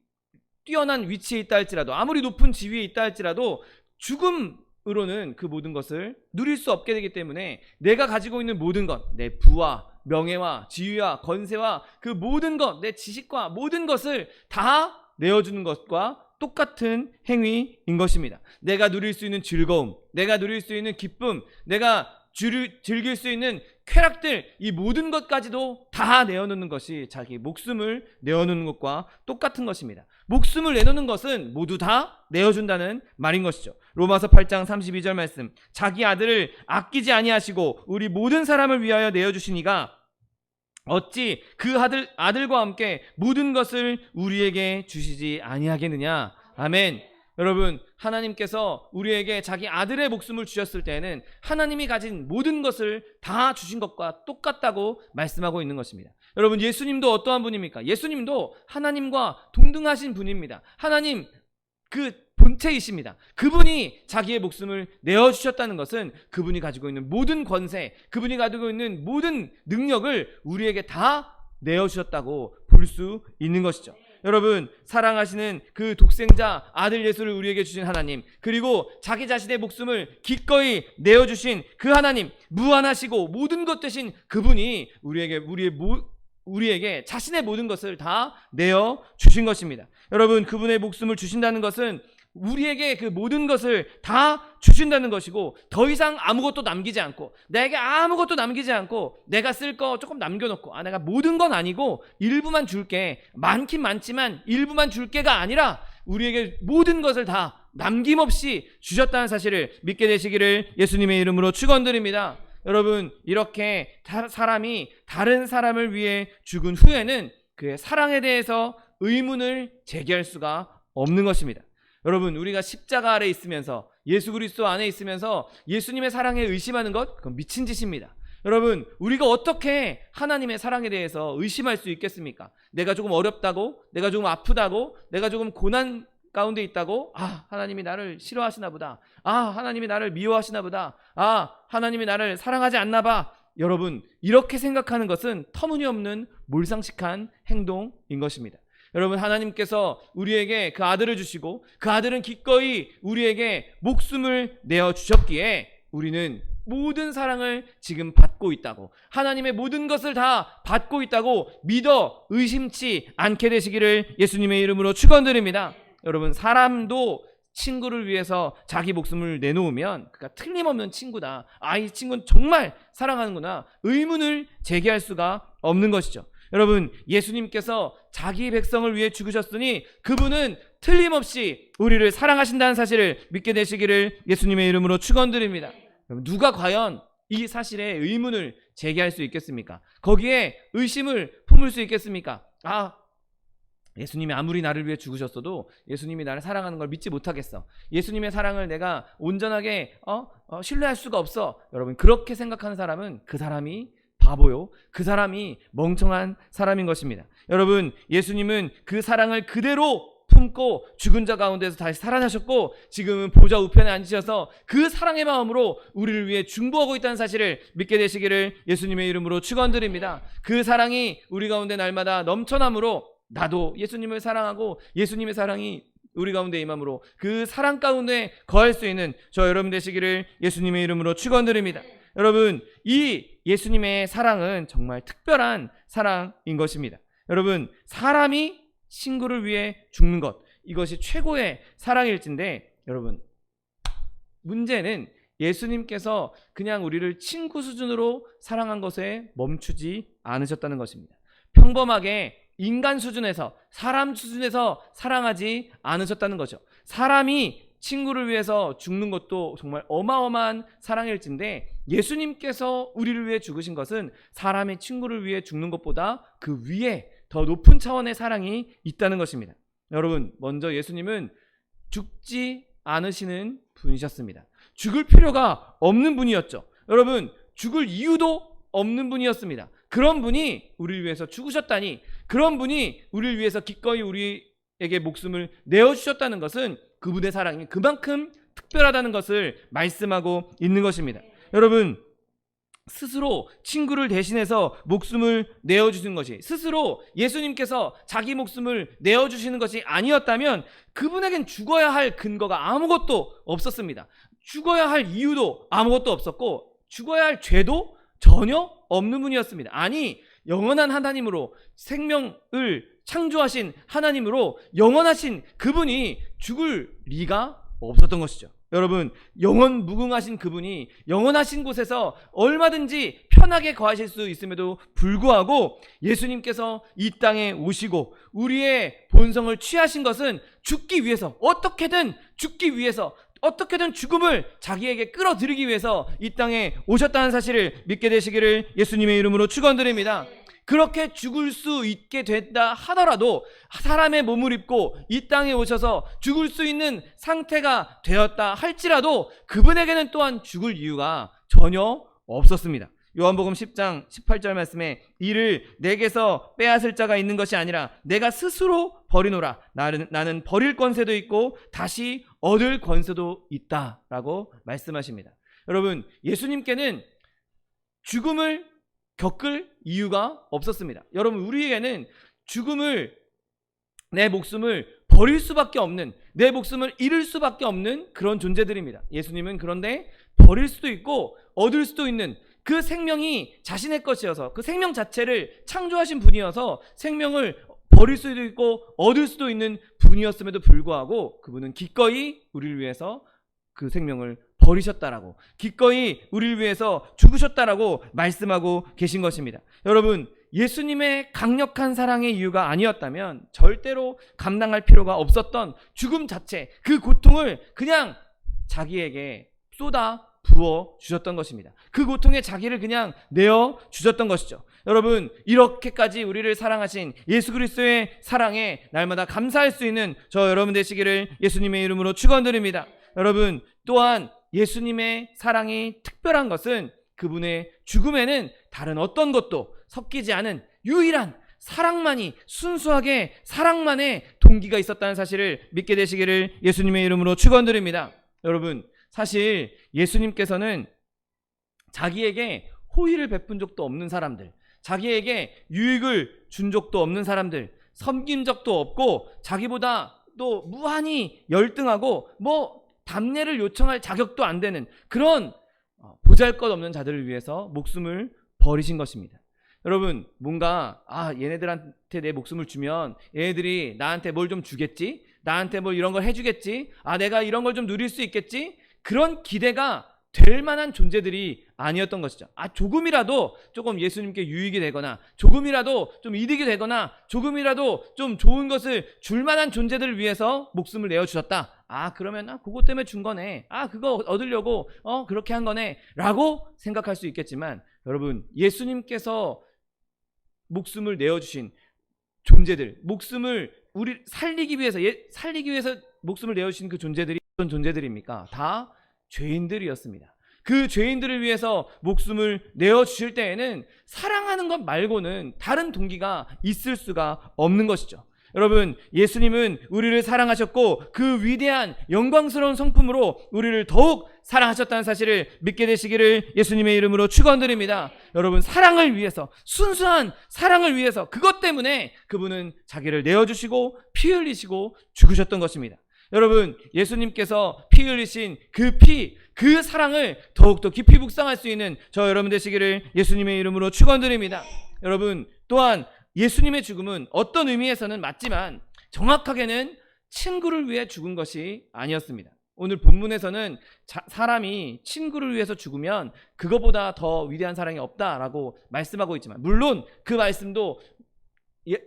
뛰어난 위치에 있다 할지라도, 아무리 높은 지위에 있다 할지라도 죽음으로는 그 모든 것을 누릴 수 없게 되기 때문에 내가 가지고 있는 모든 것, 내 부와 명예와 지위와 권세와 그 모든 것, 내 지식과 모든 것을 다 내어주는 것과 똑같은 행위인 것입니다. 내가 누릴 수 있는 즐거움, 내가 누릴 수 있는 기쁨, 내가 즐길 수 있는 쾌락들, 이 모든 것까지도 다 내어놓는 것이 자기 목숨을 내어놓는 것과 똑같은 것입니다. 목숨을 내놓는 것은 모두 다 내어준다는 말인 것이죠. 로마서 8장 32절 말씀, 자기 아들을 아끼지 아니하시고 우리 모든 사람을 위하여 내어주시니가 어찌 그 아들과 함께 모든 것을 우리에게 주시지 아니하겠느냐. 아멘. 여러분, 하나님께서 우리에게 자기 아들의 목숨을 주셨을 때에는 하나님이 가진 모든 것을 다 주신 것과 똑같다고 말씀하고 있는 것입니다. 여러분, 예수님도 어떠한 분입니까? 예수님도 하나님과 동등하신 분입니다. 하나님 그 본체이십니다. 그분이 자기의 목숨을 내어주셨다는 것은 그분이 가지고 있는 모든 권세, 그분이 가지고 있는 모든 능력을 우리에게 다 내어주셨다고 볼 수 있는 것이죠. 여러분, 사랑하시는 그 독생자 아들 예수를 우리에게 주신 하나님, 그리고 자기 자신의 목숨을 기꺼이 내어주신 그 하나님, 무한하시고 모든 것 되신 그분이 우리에게 자신의 모든 것을 다 내어 주신 것입니다. 여러분, 그분의 목숨을 주신다는 것은 우리에게 그 모든 것을 다 주신다는 것이고, 더 이상 아무것도 남기지 않고, 내게 아무것도 남기지 않고, 내가 쓸 거 조금 남겨놓고, 내가 모든 건 아니고 일부만 줄게, 많긴 많지만 일부만 줄게가 아니라 우리에게 모든 것을 다 남김없이 주셨다는 사실을 믿게 되시기를 예수님의 이름으로 축원드립니다. 여러분, 이렇게 사람이 다른 사람을 위해 죽은 후에는 그의 사랑에 대해서 의문을 제기할 수가 없는 것입니다. 여러분, 우리가 십자가 아래 있으면서, 예수 그리스도 안에 있으면서 예수님의 사랑에 의심하는 것, 그건 미친 짓입니다. 여러분, 우리가 어떻게 하나님의 사랑에 대해서 의심할 수 있겠습니까? 내가 조금 어렵다고, 내가 조금 아프다고, 내가 조금 고난 가운데 있다고, 하나님이 나를 싫어하시나 보다, 하나님이 나를 미워하시나 보다, 하나님이 나를 사랑하지 않나 봐. 여러분, 이렇게 생각하는 것은 터무니없는 몰상식한 행동인 것입니다. 여러분, 하나님께서 우리에게 그 아들을 주시고, 그 아들은 기꺼이 우리에게 목숨을 내어 주셨기에 우리는 모든 사랑을 지금 받고 있다고, 하나님의 모든 것을 다 받고 있다고 믿어 의심치 않게 되시기를 예수님의 이름으로 축원드립니다. 여러분, 사람도 친구를 위해서 자기 목숨을 내놓으면 그가 틀림없는 친구다, 이 친구는 정말 사랑하는구나, 의문을 제기할 수가 없는 것이죠. 여러분, 예수님께서 자기 백성을 위해 죽으셨으니 그분은 틀림없이 우리를 사랑하신다는 사실을 믿게 되시기를 예수님의 이름으로 축원드립니다. 누가 과연 이 사실에 의문을 제기할 수 있겠습니까? 거기에 의심을 품을 수 있겠습니까? 예수님이 아무리 나를 위해 죽으셨어도 예수님이 나를 사랑하는 걸 믿지 못하겠어, 예수님의 사랑을 내가 온전하게 신뢰할 수가 없어. 여러분, 그렇게 생각하는 사람은 그 사람이 바보요, 그 사람이 멍청한 사람인 것입니다. 여러분, 예수님은 그 사랑을 그대로 품고 죽은 자 가운데서 다시 살아나셨고, 지금은 보좌 우편에 앉으셔서 그 사랑의 마음으로 우리를 위해 중보하고 있다는 사실을 믿게 되시기를 예수님의 이름으로 축원드립니다. 그 사랑이 우리 가운데 날마다 넘쳐나므로 나도 예수님을 사랑하고 예수님의 사랑이 우리 가운데 임함으로 그 사랑 가운데 거할 수 있는 저 여러분 되시기를 예수님의 이름으로 축원드립니다. 여러분, 이 예수님의 사랑은 정말 특별한 사랑인 것입니다. 여러분, 사람이 친구를 위해 죽는 것, 이것이 최고의 사랑일진데, 여러분, 문제는 예수님께서 그냥 우리를 친구 수준으로 사랑한 것에 멈추지 않으셨다는 것입니다. 평범하게 인간 수준에서, 사람 수준에서 사랑하지 않으셨다는 거죠. 사람이 친구를 위해서 죽는 것도 정말 어마어마한 사랑일진데, 예수님께서 우리를 위해 죽으신 것은 사람의 친구를 위해 죽는 것보다 그 위에 더 높은 차원의 사랑이 있다는 것입니다. 여러분, 먼저 예수님은 죽지 않으시는 분이셨습니다. 죽을 필요가 없는 분이었죠. 여러분, 죽을 이유도 없는 분이었습니다. 그런 분이 우리를 위해서 죽으셨다니, 그런 분이 우리를 위해서 기꺼이 우리에게 목숨을 내어주셨다는 것은 그분의 사랑이 그만큼 특별하다는 것을 말씀하고 있는 것입니다. 여러분, 스스로 친구를 대신해서 목숨을 내어주신 것이, 스스로 예수님께서 자기 목숨을 내어주시는 것이 아니었다면 그분에겐 죽어야 할 근거가 아무것도 없었습니다. 죽어야 할 이유도 아무것도 없었고, 죽어야 할 죄도 전혀 없는 분이었습니다. 아니, 영원한 하나님으로, 생명을 창조하신 하나님으로 영원하신 그분이 죽을 리가 없었던 것이죠. 여러분, 영원 무궁하신 그분이 영원하신 곳에서 얼마든지 편하게 거하실 수 있음에도 불구하고 예수님께서 이 땅에 오시고 우리의 본성을 취하신 것은 죽기 위해서, 어떻게든 죽기 위해서, 어떻게든 죽음을 자기에게 끌어들이기 위해서 이 땅에 오셨다는 사실을 믿게 되시기를 예수님의 이름으로 축원드립니다. 그렇게 죽을 수 있게 됐다 하더라도, 사람의 몸을 입고 이 땅에 오셔서 죽을 수 있는 상태가 되었다 할지라도 그분에게는 또한 죽을 이유가 전혀 없었습니다. 요한복음 10장 18절 말씀에 이를 내게서 빼앗을 자가 있는 것이 아니라 내가 스스로 버리노라. 나는 버릴 권세도 있고 다시 얻을 권세도 있다라고 말씀하십니다. 여러분, 예수님께는 죽음을 겪을 이유가 없었습니다. 여러분, 우리에게는 죽음을 내 목숨을 버릴 수밖에 없는, 내 목숨을 잃을 수밖에 없는 그런 존재들입니다. 예수님은 그런데 버릴 수도 있고 얻을 수도 있는 그 생명이 자신의 것이어서, 그 생명 자체를 창조하신 분이어서 생명을 버릴 수도 있고 얻을 수도 있는 분이었음에도 불구하고 그분은 기꺼이 우리를 위해서 그 생명을 버리셨다라고, 기꺼이 우리를 위해서 죽으셨다라고 말씀하고 계신 것입니다. 여러분, 예수님의 강력한 사랑의 이유가 아니었다면 절대로 감당할 필요가 없었던 죽음 자체, 그 고통을 그냥 자기에게 쏟아 부어 주셨던 것입니다. 그 고통에 자기를 그냥 내어 주셨던 것이죠. 여러분, 이렇게까지 우리를 사랑하신 예수 그리스도의 사랑에 날마다 감사할 수 있는 저 여러분 되시기를 예수님의 이름으로 축원드립니다. 여러분, 또한 예수님의 사랑이 특별한 것은 그분의 죽음에는 다른 어떤 것도 섞이지 않은 유일한 사랑만이, 순수하게 사랑만의 동기가 있었다는 사실을 믿게 되시기를 예수님의 이름으로 축원드립니다. 여러분, 사실 예수님께서는 자기에게 호의를 베푼 적도 없는 사람들, 자기에게 유익을 준 적도 없는 사람들, 섬긴 적도 없고 자기보다 또 무한히 열등하고 답례를 요청할 자격도 안 되는 그런 보잘것없는 자들을 위해서 목숨을 버리신 것입니다. 여러분, 뭔가 얘네들한테 내 목숨을 주면 얘네들이 나한테 뭘 좀 주겠지, 나한테 뭐 이런 걸 해주겠지, 내가 이런 걸 좀 누릴 수 있겠지, 그런 기대가 될 만한 존재들이 아니었던 것이죠. 조금이라도 조금 예수님께 유익이 되거나, 조금이라도 좀 이득이 되거나, 조금이라도 좀 좋은 것을 줄 만한 존재들을 위해서 목숨을 내어주셨다. 그러면 그것 때문에 준 거네, 그거 얻으려고 그렇게 한 거네 라고 생각할 수 있겠지만, 여러분, 예수님께서 목숨을 내어주신 존재들, 목숨을 우리 살리기 위해서 목숨을 내어주신 그 존재들이 어떤 존재들입니까? 다 죄인들이었습니다. 그 죄인들을 위해서 목숨을 내어주실 때에는 사랑하는 것 말고는 다른 동기가 있을 수가 없는 것이죠. 여러분, 예수님은 우리를 사랑하셨고 그 위대한 영광스러운 성품으로 우리를 더욱 사랑하셨다는 사실을 믿게 되시기를 예수님의 이름으로 축원드립니다. 여러분, 사랑을 위해서, 순수한 사랑을 위해서, 그것 때문에 그분은 자기를 내어주시고 피 흘리시고 죽으셨던 것입니다. 여러분, 예수님께서 피 흘리신 그 사랑을 더욱더 깊이 묵상할 수 있는 저 여러분 되시기를 예수님의 이름으로 축원드립니다. 여러분, 또한 예수님의 죽음은 어떤 의미에서는 맞지만 정확하게는 친구를 위해 죽은 것이 아니었습니다. 오늘 본문에서는 사람이 친구를 위해서 죽으면 그거보다 더 위대한 사랑이 없다라고 말씀하고 있지만, 물론 그 말씀도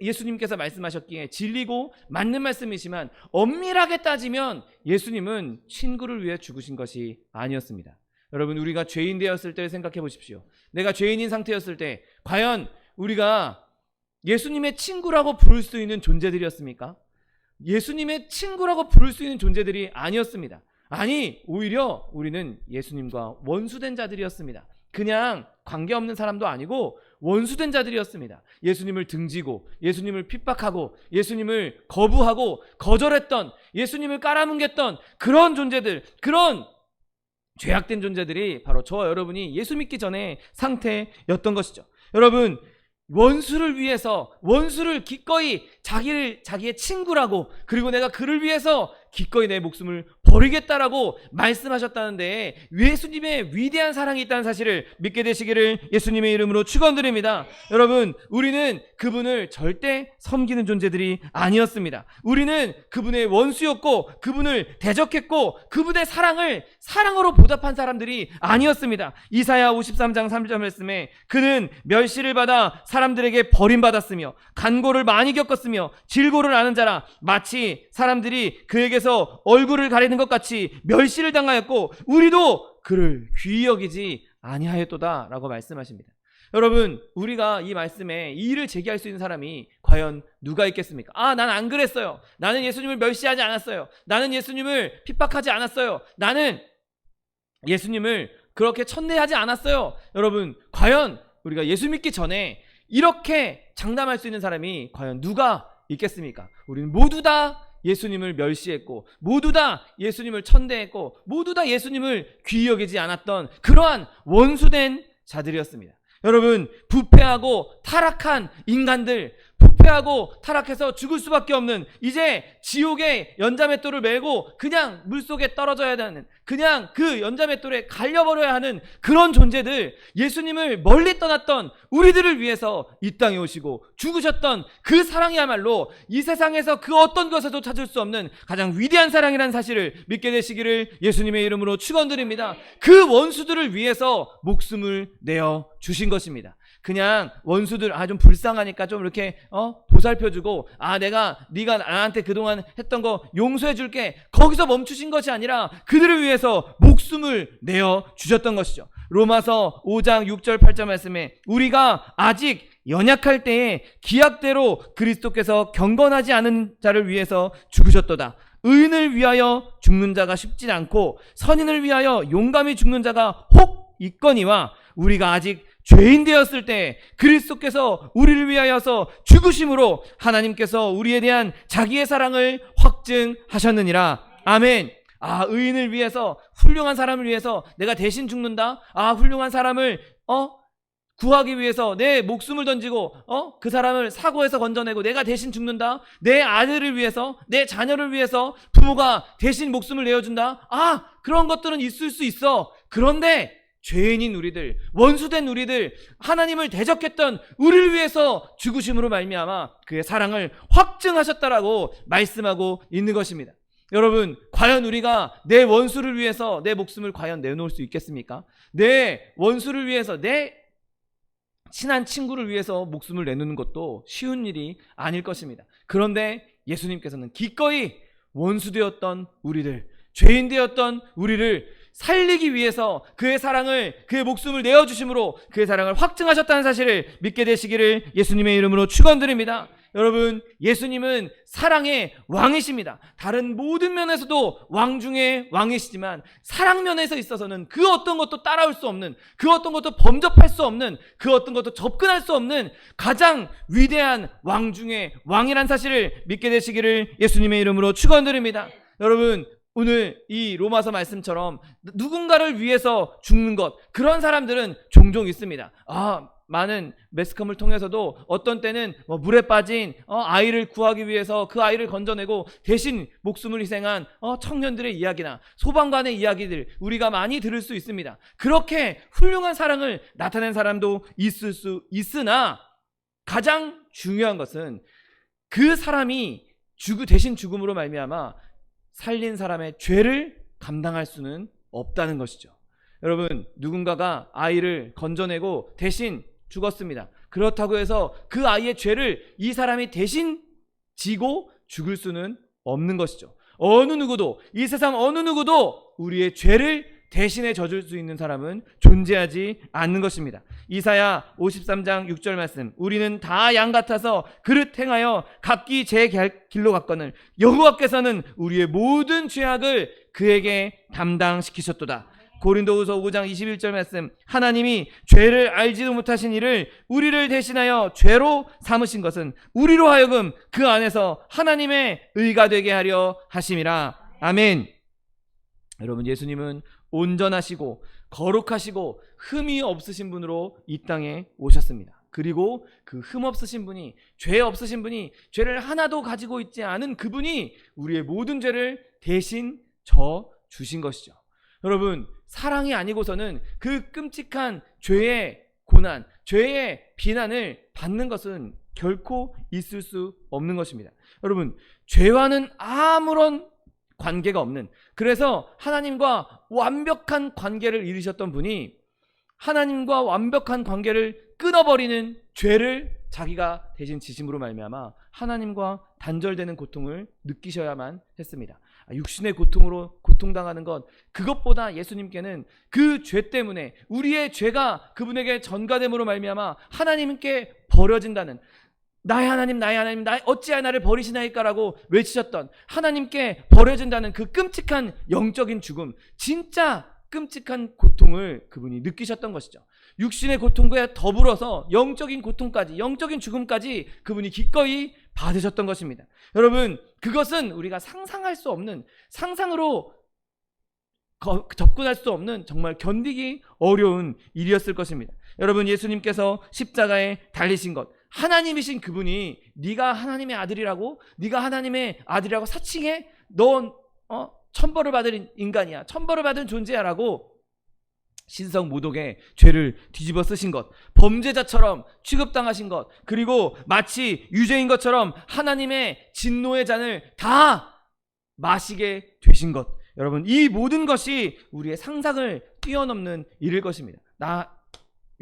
예수님께서 말씀하셨기에 진리고 맞는 말씀이지만, 엄밀하게 따지면 예수님은 친구를 위해 죽으신 것이 아니었습니다. 여러분, 우리가 죄인 되었을 때를 생각해 보십시오. 내가 죄인인 상태였을 때 과연 우리가 예수님의 친구라고 부를 수 있는 존재들이었습니까? 예수님의 친구라고 부를 수 있는 존재들이 아니었습니다. 오히려 우리는 예수님과 원수된 자들이었습니다. 그냥 관계없는 사람도 아니고 원수된 자들이었습니다. 예수님을 등지고, 예수님을 핍박하고, 예수님을 거부하고 거절했던, 예수님을 깔아뭉갰던 그런 존재들, 그런 죄악된 존재들이 바로 저와 여러분이 예수 믿기 전의 상태였던 것이죠. 여러분, 원수를 위해서, 원수를 기꺼이 자기의 친구라고, 그리고 내가 그를 위해서 기꺼이 내 목숨을 버리겠다라고 말씀하셨다는데, 예수님의 위대한 사랑이 있다는 사실을 믿게 되시기를 예수님의 이름으로 축원드립니다. 여러분, 우리는 그분을 절대 섬기는 존재들이 아니었습니다. 우리는 그분의 원수였고, 그분을 대적했고, 그분의 사랑으로 보답한 사람들이 아니었습니다. 이사야 53장 3절 말씀에 그는 멸시를 받아 사람들에게 버림받았으며 간고를 많이 겪었으며 질고를 아는 자라, 마치 사람들이 그에게서 얼굴을 가리는 것 같이 멸시를 당하였고 우리도 그를 귀히 여기지 아니하였도다 라고 말씀하십니다. 여러분, 우리가 이 말씀에 이의를 제기할 수 있는 사람이 과연 누가 있겠습니까? 난 안 그랬어요. 나는 예수님을 멸시하지 않았어요. 나는 예수님을 핍박하지 않았어요. 나는 예수님을 그렇게 천대하지 않았어요. 여러분, 과연 우리가 예수 믿기 전에 이렇게 장담할 수 있는 사람이 과연 누가 있겠습니까? 우리는 모두 다 예수님을 멸시했고, 모두 다 예수님을 천대했고, 모두 다 예수님을 귀히 여기지 않았던 그러한 원수된 자들이었습니다. 여러분, 부패하고 타락한 인간들, 부패하고 타락해서 죽을 수밖에 없는, 이제 지옥의 연자맷돌을 메고 그냥 물속에 떨어져야 되는, 그냥 그 연자맷돌에 갈려버려야 하는 그런 존재들, 예수님을 멀리 떠났던 우리들을 위해서 이 땅에 오시고 죽으셨던 그 사랑이야말로 이 세상에서 그 어떤 것에도 찾을 수 없는 가장 위대한 사랑이라는 사실을 믿게 되시기를 예수님의 이름으로 축원드립니다. 그 원수들을 위해서 목숨을 내어 주신 것입니다. 그냥 원수들 좀 불쌍하니까 좀 이렇게 보살펴주고, 네가 나한테 그동안 했던 거 용서해 줄게, 거기서 멈추신 것이 아니라 그들을 위해서 목숨을 내어 주셨던 것이죠. 로마서 5장 6절 8절 말씀에 우리가 아직 연약할 때에 기약대로 그리스도께서 경건하지 않은 자를 위해서 죽으셨도다. 의인을 위하여 죽는 자가 쉽지 않고 선인을 위하여 용감히 죽는 자가 혹 있거니와, 우리가 아직 죄인 되었을 때 그리스도께서 우리를 위하여서 죽으심으로 하나님께서 우리에 대한 자기의 사랑을 확증하셨느니라. 아멘. 의인을 위해서, 훌륭한 사람을 위해서 내가 대신 죽는다. 훌륭한 사람을 구하기 위해서 내 목숨을 던지고 그 사람을 사고에서 건져내고 내가 대신 죽는다. 내 아들을 위해서, 내 자녀를 위해서 부모가 대신 목숨을 내어준다. 그런 것들은 있을 수 있어. 그런데 죄인인 우리들, 원수된 우리들, 하나님을 대적했던 우리를 위해서 죽으심으로 말미암아 그의 사랑을 확증하셨다라고 말씀하고 있는 것입니다. 여러분, 과연 우리가 내 원수를 위해서 내 목숨을 과연 내놓을 수 있겠습니까? 내 원수를 위해서, 내 친한 친구를 위해서 목숨을 내놓는 것도 쉬운 일이 아닐 것입니다. 그런데 예수님께서는 기꺼이 원수 되었던 우리들, 죄인 되었던 우리를 살리기 위해서 그의 사랑을, 그의 목숨을 내어주심으로 그의 사랑을 확증하셨다는 사실을 믿게 되시기를 예수님의 이름으로 축원드립니다. 여러분, 예수님은 사랑의 왕이십니다. 다른 모든 면에서도 왕 중에 왕이시지만 사랑 면에서 있어서는 그 어떤 것도 따라올 수 없는, 그 어떤 것도 범접할 수 없는, 그 어떤 것도 접근할 수 없는 가장 위대한 왕 중에 왕이란 사실을 믿게 되시기를 예수님의 이름으로 축원드립니다. 여러분, 오늘 이 로마서 말씀처럼 누군가를 위해서 죽는 것, 그런 사람들은 종종 있습니다. 많은 매스컴을 통해서도 어떤 때는 물에 빠진 아이를 구하기 위해서 그 아이를 건져내고 대신 목숨을 희생한 청년들의 이야기나 소방관의 이야기들 우리가 많이 들을 수 있습니다. 그렇게 훌륭한 사랑을 나타낸 사람도 있을 수 있으나, 가장 중요한 것은 그 사람이 대신 죽음으로 말미암아 살린 사람의 죄를 감당할 수는 없다는 것이죠. 여러분, 누군가가 아이를 건져내고 대신 죽었습니다. 그렇다고 해서 그 아이의 죄를 이 사람이 대신 지고 죽을 수는 없는 것이죠. 어느 누구도, 이 세상 어느 누구도 우리의 죄를 대신에 져줄 수 있는 사람은 존재하지 않는 것입니다. 이사야 53장 6절 말씀, 우리는 다 양 같아서 그릇 행하여 각기 제 길로 갔거늘 여호와께서는 우리의 모든 죄악을 그에게 담당시키셨도다. 고린도후서 5장 21절 말씀, 하나님이 죄를 알지도 못하신 이를 우리를 대신하여 죄로 삼으신 것은 우리로 하여금 그 안에서 하나님의 의가 되게 하려 하심이라. 아멘. 여러분, 예수님은 온전하시고 거룩하시고 흠이 없으신 분으로 이 땅에 오셨습니다. 그리고 그 흠 없으신 분이, 죄 없으신 분이, 죄를 하나도 가지고 있지 않은 그분이 우리의 모든 죄를 대신 져 주신 것이죠. 여러분, 사랑이 아니고서는 그 끔찍한 죄의 고난, 죄의 비난을 받는 것은 결코 있을 수 없는 것입니다. 여러분, 죄와는 아무런 관계가 없는, 그래서 하나님과 완벽한 관계를 이루셨던 분이 하나님과 완벽한 관계를 끊어버리는 죄를 자기가 대신 지심으로 말미암아 하나님과 단절되는 고통을 느끼셔야만 했습니다. 육신의 고통으로 고통당하는 것, 그것보다 예수님께는 그 죄 때문에 우리의 죄가 그분에게 전가됨으로 말미암아 하나님께 버려진다는, 나의 하나님, 나의 하나님, 어찌하여 나를 버리시나이까라고 외치셨던, 하나님께 버려진다는 그 끔찍한 영적인 죽음, 진짜 끔찍한 고통을 그분이 느끼셨던 것이죠. 육신의 고통과 더불어서 영적인 고통까지, 영적인 죽음까지 그분이 기꺼이 받으셨던 것입니다. 여러분, 그것은 우리가 상상할 수 없는, 상상으로 접근할 수 없는, 정말 견디기 어려운 일이었을 것입니다. 여러분, 예수님께서 십자가에 달리신 것, 하나님이신 그분이 네가 하나님의 아들이라고, 네가 하나님의 아들이라고 사칭해? 넌 천벌을 받을 인간이야, 천벌을 받은 존재야라고 신성모독의 죄를 뒤집어 쓰신 것, 범죄자처럼 취급당하신 것, 그리고 마치 유죄인 것처럼 하나님의 진노의 잔을 다 마시게 되신 것, 여러분, 이 모든 것이 우리의 상상을 뛰어넘는 일일 것입니다. 나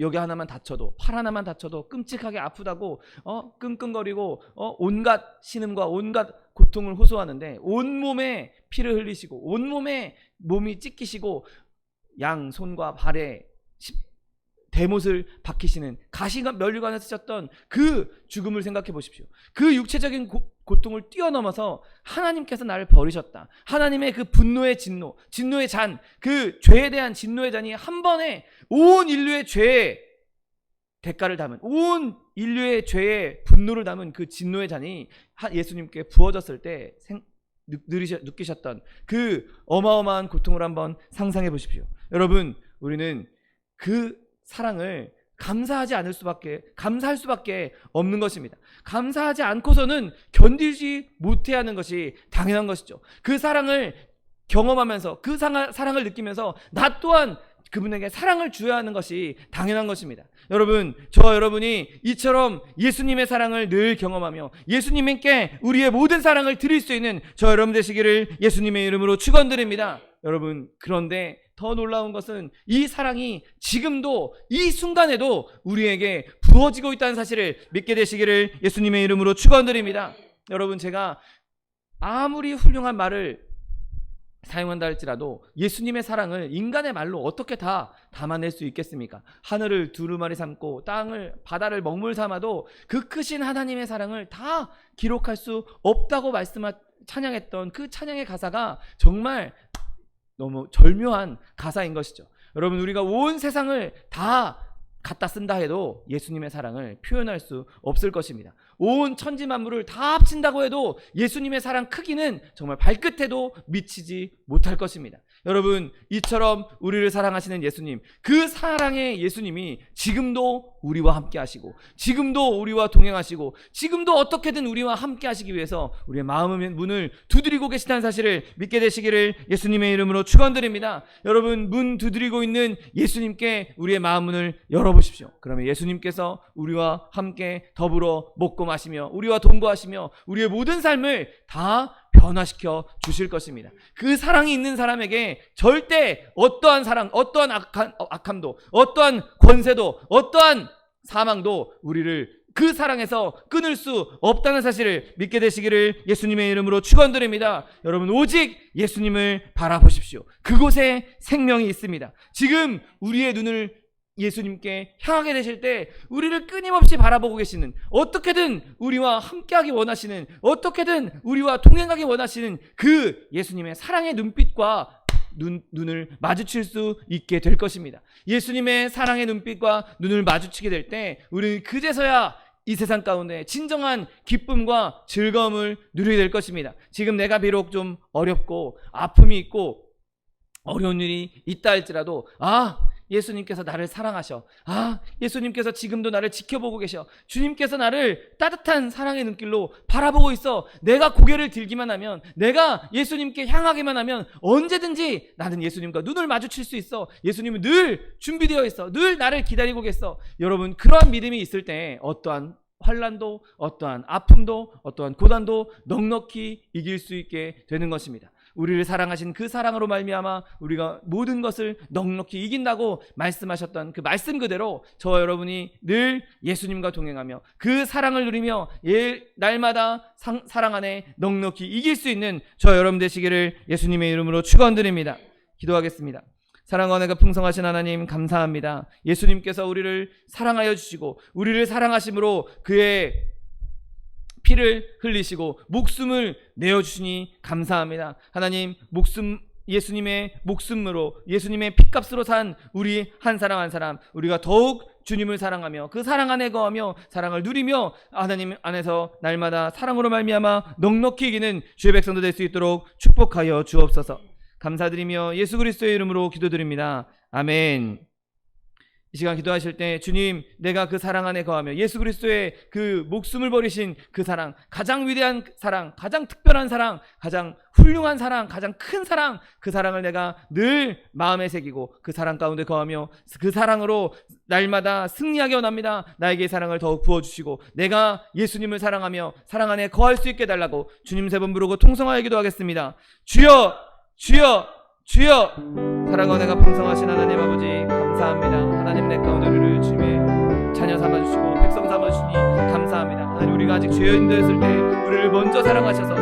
여기 하나만 다쳐도, 팔 하나만 다쳐도 끔찍하게 아프다고 끙끙거리고 온갖 신음과 온갖 고통을 호소하는데, 온몸에 피를 흘리시고 온몸에 몸이 찢기시고 양 손과 발에 대못을 박히시는 가시면류관을 쓰셨던 그 죽음을 생각해 보십시오. 그 육체적인 고통을 뛰어넘어서 하나님께서 나를 버리셨다, 하나님의 그 분노의 진노의 잔, 그 죄에 대한 진노의 잔이 한 번에 온 인류의 죄의 대가를 담은, 온 인류의 죄의 분노를 담은 그 진노의 잔이 예수님께 부어졌을 때 느끼셨던 그 어마어마한 고통을 한번 상상해 보십시오. 여러분, 우리는 그 사랑을 감사할 수밖에 없는 것입니다. 감사하지 않고서는 견디지 못해야 하는 것이 당연한 것이죠. 그 사랑을 경험하면서, 그 사랑을 느끼면서 나 또한 그분에게 사랑을 주어야 하는 것이 당연한 것입니다. 여러분, 저와 여러분이 이처럼 예수님의 사랑을 늘 경험하며 예수님께 우리의 모든 사랑을 드릴 수 있는 저 여러분 되시기를 예수님의 이름으로 축원드립니다. 여러분, 그런데 더 놀라운 것은 이 사랑이 지금도, 이 순간에도 우리에게 부어지고 있다는 사실을 믿게 되시기를 예수님의 이름으로 축원드립니다. 여러분, 제가 아무리 훌륭한 말을 사용한다 할지라도 예수님의 사랑을 인간의 말로 어떻게 다 담아낼 수 있겠습니까? 하늘을 두루마리 삼고 바다를 먹물 삼아도 그 크신 하나님의 사랑을 다 기록할 수 없다고 찬양했던 그 찬양의 가사가 정말 너무 절묘한 가사인 것이죠. 여러분, 우리가 온 세상을 다 갖다 쓴다 해도 예수님의 사랑을 표현할 수 없을 것입니다. 온 천지 만물을 다 합친다고 해도 예수님의 사랑 크기는 정말 발끝에도 미치지 못할 것입니다. 여러분, 이처럼 우리를 사랑하시는 예수님, 그 사랑의 예수님이 지금도 우리와 함께 하시고, 지금도 우리와 동행하시고, 지금도 어떻게든 우리와 함께 하시기 위해서 우리의 마음의 문을 두드리고 계시다는 사실을 믿게 되시기를 예수님의 이름으로 축원드립니다. 여러분, 문 두드리고 있는 예수님께 우리의 마음 문을 열어보십시오. 그러면 예수님께서 우리와 함께 더불어 먹고 마시며 우리와 동거하시며 우리의 모든 삶을 다 변화시켜 주실 것입니다. 그 사랑이 있는 사람에게 절대 어떠한 사랑, 어떠한 악함도, 어떠한 권세도, 어떠한 사망도 우리를 그 사랑에서 끊을 수 없다는 사실을 믿게 되시기를 예수님의 이름으로 축원드립니다. 여러분, 오직 예수님을 바라보십시오. 그곳에 생명이 있습니다. 지금 우리의 눈을 예수님께 향하게 되실 때 우리를 끊임없이 바라보고 계시는, 어떻게든 우리와 함께하기 원하시는, 어떻게든 우리와 동행하기 원하시는 그 예수님의 사랑의 눈빛과 눈을 마주칠 수 있게 될 것입니다. 예수님의 사랑의 눈빛과 눈을 마주치게 될 때 우리는 그제서야 이 세상 가운데 진정한 기쁨과 즐거움을 누리게 될 것입니다. 지금 내가 비록 좀 어렵고 아픔이 있고 어려운 일이 있다 할지라도, 예수님께서 나를 사랑하셔, 예수님께서 지금도 나를 지켜보고 계셔, 주님께서 나를 따뜻한 사랑의 눈길로 바라보고 있어, 내가 고개를 들기만 하면, 내가 예수님께 향하기만 하면 언제든지 나는 예수님과 눈을 마주칠 수 있어, 예수님은 늘 준비되어 있어, 늘 나를 기다리고 계셔. 여러분, 그러한 믿음이 있을 때 어떠한 환난도, 어떠한 아픔도, 어떠한 고난도 넉넉히 이길 수 있게 되는 것입니다. 우리를 사랑하신 그 사랑으로 말미암아 우리가 모든 것을 넉넉히 이긴다고 말씀하셨던 그 말씀 그대로 저와 여러분이 늘 예수님과 동행하며 그 사랑을 누리며 날마다 사랑 안에 넉넉히 이길 수 있는 저와 여러분 되시기를 예수님의 이름으로 축원드립니다. 기도하겠습니다. 사랑과 은혜가 풍성하신 하나님, 감사합니다. 예수님께서 우리를 사랑하여 주시고 우리를 사랑하심으로 그의 피를 흘리시고 목숨을 내어주시니 감사합니다. 하나님, 예수님의 목숨으로, 예수님의 피값으로 산 우리 한 사람 한 사람, 우리가 더욱 주님을 사랑하며 그 사랑 안에 거하며 사랑을 누리며 하나님 안에서 날마다 사랑으로 말미암아 넉넉히 이기는 주의 백성도 될 수 있도록 축복하여 주옵소서. 감사드리며 예수 그리스도의 이름으로 기도드립니다. 아멘. 이 시간 기도하실 때 주님, 내가 그 사랑 안에 거하며 예수 그리스도의 그 목숨을 버리신 그 사랑, 가장 위대한 사랑, 가장 특별한 사랑, 가장 훌륭한 사랑, 가장 큰 사랑, 그 사랑을 내가 늘 마음에 새기고 그 사랑 가운데 거하며 그 사랑으로 날마다 승리하게 원합니다. 나에게 사랑을 더욱 부어주시고 내가 예수님을 사랑하며 사랑 안에 거할 수 있게 해달라고 주님 3번 부르고 통성하여 기도하겠습니다. 주여, 주여, 주여. 사랑과 내가 풍성하신 하나님 아버지 감사합니다. 하나님 내 가운데 우리를 주님의 자녀 삼아주시고 백성 삼아주시니 감사합니다. 하나님, 우리가 아직 죄인되었을 때 우리를 먼저 사랑하셔서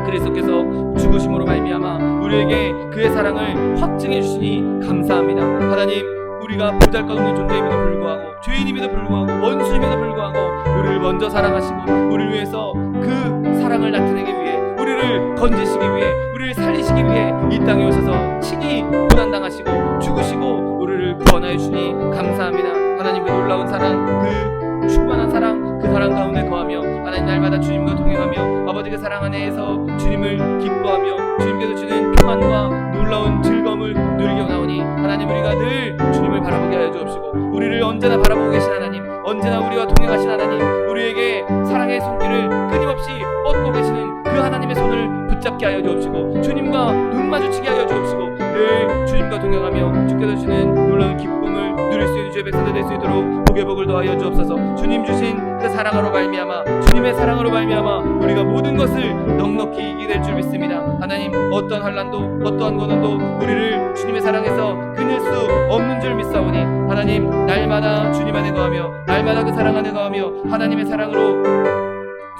그리스도께서 죽으심으로 말미암아 우리에게 그의 사랑을 확증해 주시니 감사합니다. 하나님, 우리가 보잘것없는 존재임에도 불구하고 죄인임에도 불구하고 원수임에도 불구하고 우리를 먼저 사랑하시고 우리를 위해서 그 사랑을 나타내기 위해 우리를 건지시기 위해 우리를 살리시기 위해 이 땅에 오셔서 친히 고난당하시고 죽으시고 우리를 구원하여 주시니 감사합니다. 하나님, 그 놀라운 사랑, 그 충만한 사랑, 그 사랑 가운데 거하며 하나님 날마다 주님과 동행하며 아버지 그 사랑 안에서 주님을 기뻐하며 주님께서 주는 평안과 놀라운 즐거움을 누리게 나오니 하나님, 우리가 늘 주님을 바라보게 하여 주옵시고 우리를 언제나 바라보고 계신 하나님, 언제나 우리와 동행하신 하나님, 우리에게 사랑의 손길을 끊임없이 뻗고 계시는 그 하나님의 손을 붙잡게 하여 주옵시고 주님과 눈 마주치게 하여 주옵시고 늘 주님과 동행하며 주께서 주시는 놀라운 기쁨을 누릴 수 있는 주의 백성들 될 수 있도록 복의 복을 더하여 주옵소서. 주님 주신 그 사랑으로 말미암아 주님의 사랑으로 말미암아 우리가 모든 것을 넉넉히 이기게 될 줄 믿습니다. 하나님, 어떤 환난도 어떠한 고난도 우리를 주님의 사랑에서 끊을 수 없는 줄 믿사오니 하나님, 날마다 주님 안에 거하며 날마다 그 사랑 안에 거하며 하나님의 사랑으로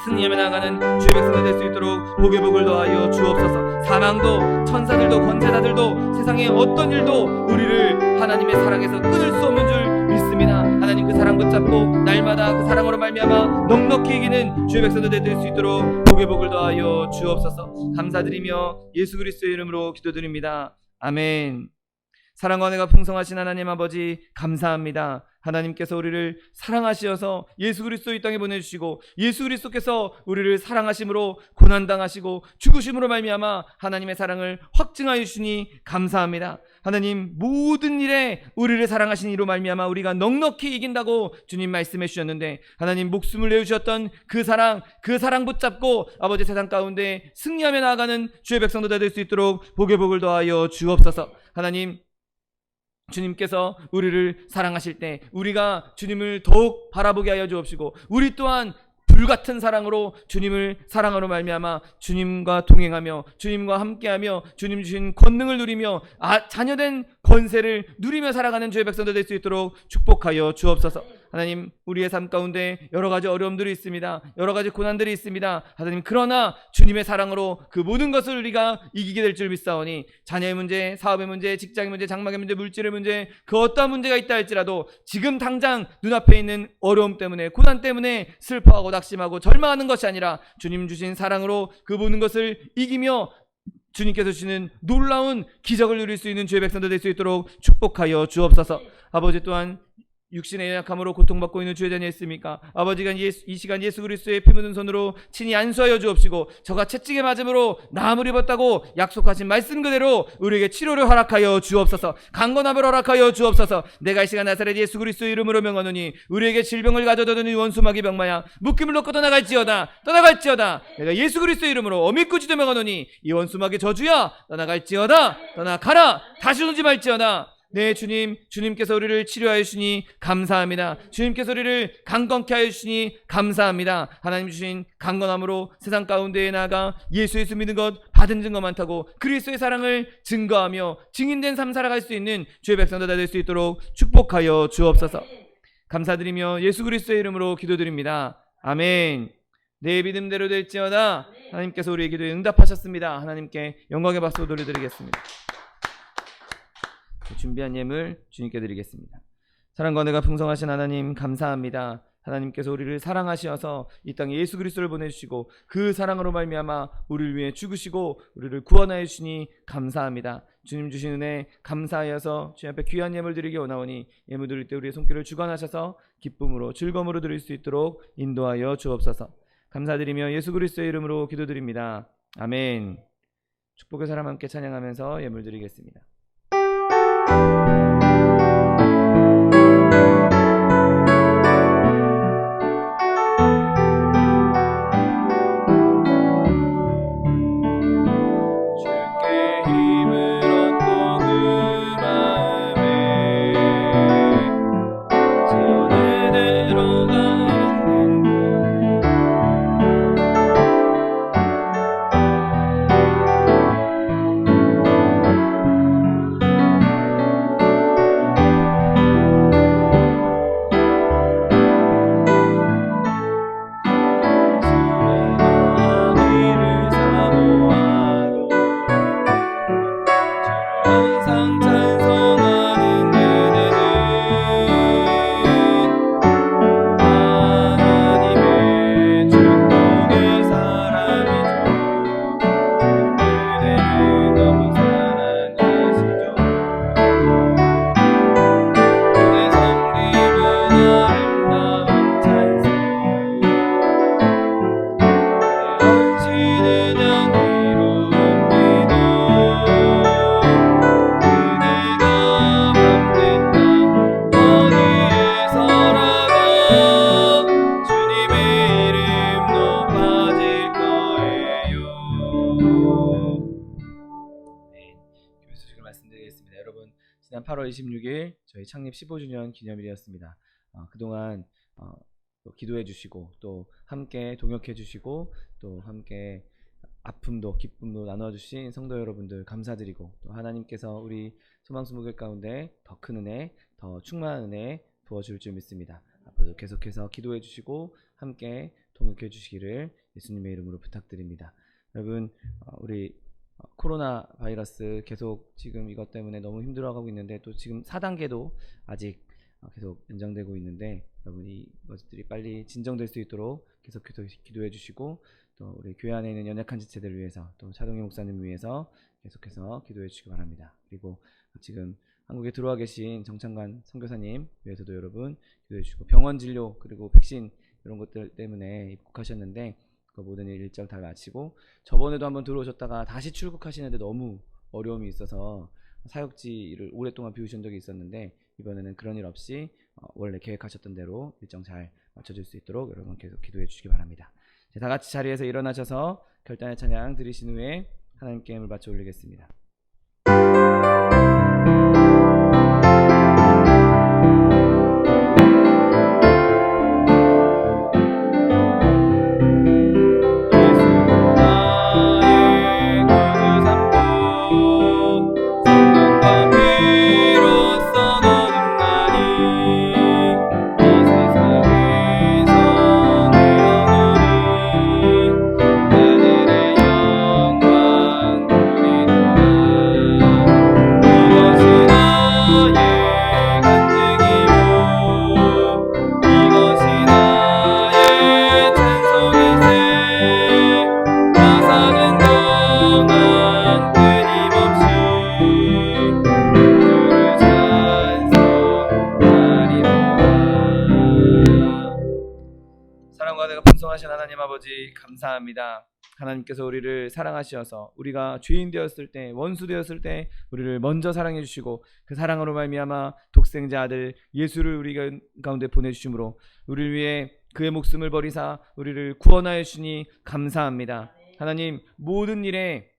승리하며 나아가는 주의 백성들 될 수 있도록 복의 복을 더하여 주옵소서. 사망도 천사들도 권세자들도 세상의 어떤 일도 우리를 하나님의 사랑에서 끊을 수 없는 줄 믿습니다. 하나님, 그 사랑 붙잡고 날마다 그 사랑으로 말미암아 넉넉히 이기는 주의 백성들 될 수 있도록 복의 복을 더하여 주옵소서. 감사드리며 예수 그리스도의 이름으로 기도드립니다. 아멘. 사랑과 은혜가 풍성하신 하나님 아버지 감사합니다. 하나님께서 우리를 사랑하시어서 예수 그리스도 이 땅에 보내주시고 예수 그리스도께서 우리를 사랑하심으로 고난당하시고 죽으심으로 말미암아 하나님의 사랑을 확증하여 주시니 감사합니다. 하나님, 모든 일에 우리를 사랑하신 이로 말미암아 우리가 넉넉히 이긴다고 주님 말씀해 주셨는데 하나님, 목숨을 내주셨던 그 사랑 붙잡고 아버지 세상 가운데 승리하며 나아가는 주의 백성들 될 수 있도록 복의 복을 더하여 주옵소서. 하나님, 주님께서 우리를 사랑하실 때 우리가 주님을 더욱 바라보게 하여 주옵시고 우리 또한 불같은 사랑으로 주님을 사랑하로 말미암아 주님과 동행하며 주님과 함께하며 주님 주신 권능을 누리며 자녀된 권세를 누리며 살아가는 주의 백성들 될 수 있도록 축복하여 주옵소서. 하나님, 우리의 삶 가운데 여러 가지 어려움들이 있습니다. 여러 가지 고난들이 있습니다. 하나님, 그러나 주님의 사랑으로 그 모든 것을 우리가 이기게 될 줄 믿사오니 자녀의 문제, 사업의 문제, 직장의 문제, 장막의 문제, 물질의 문제, 그 어떠한 문제가 있다 할지라도 지금 당장 눈앞에 있는 어려움 때문에 고난 때문에 슬퍼하고 낙심하고 절망하는 것이 아니라 주님 주신 사랑으로 그 모든 것을 이기며 주님께서 주시는 놀라운 기적을 누릴 수 있는 주의 백성들 될 수 있도록 축복하여 주옵소서. 아버지, 또한 육신의 연약함으로 고통받고 있는 주의 자녀 있습니까? 아버지가 이 시간 예수 그리스도의 피 묻은 손으로 친히 안수하여 주옵시고 저가 채찍에 맞음으로 나음을 입었다고 약속하신 말씀 그대로 우리에게 치료를 허락하여 주옵소서. 강건함을 허락하여 주옵소서. 내가 이 시간 나사렛 예수 그리스도의 이름으로 명하노니 우리에게 질병을 가져다주는 원수 마귀 병마야 묶임을 놓고 떠나갈지어다. 내가 예수 그리스도의 이름으로 어미꾸지도 명하노니 이 원수 마귀 저주야 떠나갈지어다. 떠나가라. 다시 오지 말지어다. 네, 주님께서 우리를 치료하여 주시니 감사합니다. 주님께서 우리를 강건케 하여 주시니 감사합니다. 하나님 주신 강건함으로 세상 가운데에 나아가 예수 믿는 것 받은 증거 많다고 그리스도의 사랑을 증거하며 증인된 삶 살아갈 수 있는 주의 백성들 될 수 있도록 축복하여 주옵소서. 감사드리며 예수 그리스도의 이름으로 기도드립니다. 아멘. 내 믿음대로 될지어다. 하나님께서 우리의 기도에 응답하셨습니다. 하나님께 영광의 박수 돌려드리겠습니다. 준비한 예물 주님께 드리겠습니다. 사랑과 은혜가 풍성하신 하나님 감사합니다. 하나님께서 우리를 사랑하시어서 이 땅에 예수 그리스도를 보내주시고 그 사랑으로 말미암아 우리를 위해 죽으시고 우리를 구원하여 주시니 감사합니다. 주님 주신 은혜 감사하여서 주님 앞에 귀한 예물 드리기 원하오니 예물 드릴 때 우리의 손길을 주관하셔서 기쁨으로 즐거움으로 드릴 수 있도록 인도하여 주옵소서. 감사드리며 예수 그리스도의 이름으로 기도드립니다. 아멘. 축복의 사람 함께 찬양하면서 예물 드리겠습니다. 8월 26일 저희 창립 15주년 기념일이었습니다. 그동안 또 기도해 주시고 또 함께 동역해 주시고 또 함께 아픔도 기쁨도 나눠주신 성도 여러분들 감사드리고, 또 하나님께서 우리 소망수목일 가운데 더 큰 은혜, 더 충만한 은혜 부어줄 줄 믿습니다. 앞으로도 계속해서 기도해 주시고 함께 동역해 주시기를 예수님의 이름으로 부탁드립니다. 여러분, 우리 코로나 바이러스 계속 지금 이것 때문에 너무 힘들어가고 있는데, 또 지금 4단계도 아직 계속 연장되고 있는데, 여러분 이것들이 빨리 진정될 수 있도록 계속 기도해 주시고, 또 우리 교회 안에 있는 연약한 지체들을 위해서, 또 차동희 목사님 위해서 계속해서 기도해 주시기 바랍니다. 그리고 지금 한국에 들어와 계신 정창관 선교사님 위해서도 여러분 기도해 주시고, 병원 진료 그리고 백신 이런 것들 때문에 입국하셨는데 그 모든 일정 다 마치고, 저번에도 한번 들어오셨다가 다시 출국하시는데 너무 어려움이 있어서 사역지를 오랫동안 비우신 적이 있었는데, 이번에는 그런 일 없이 원래 계획하셨던 대로 일정 잘 맞춰줄 수 있도록 여러분 계속 기도해 주시기 바랍니다. 다 같이 자리에서 일어나셔서 결단의 찬양 드리신 후에 하나님께 힘을 바쳐 올리겠습니다. 풍성하신 하나님 아버지 감사합니다. 하나님께서 우리를 사랑하셔서 우리가 죄인 되었을 때, 원수 되었을 때 우리를 먼저 사랑해 주시고, 그 사랑으로 말미암아 독생자 아들 예수를 우리 가운데 보내주심으로 우리를 위해 그의 목숨을 버리사 우리를 구원하여 주시니 감사합니다. 하나님, 모든 일에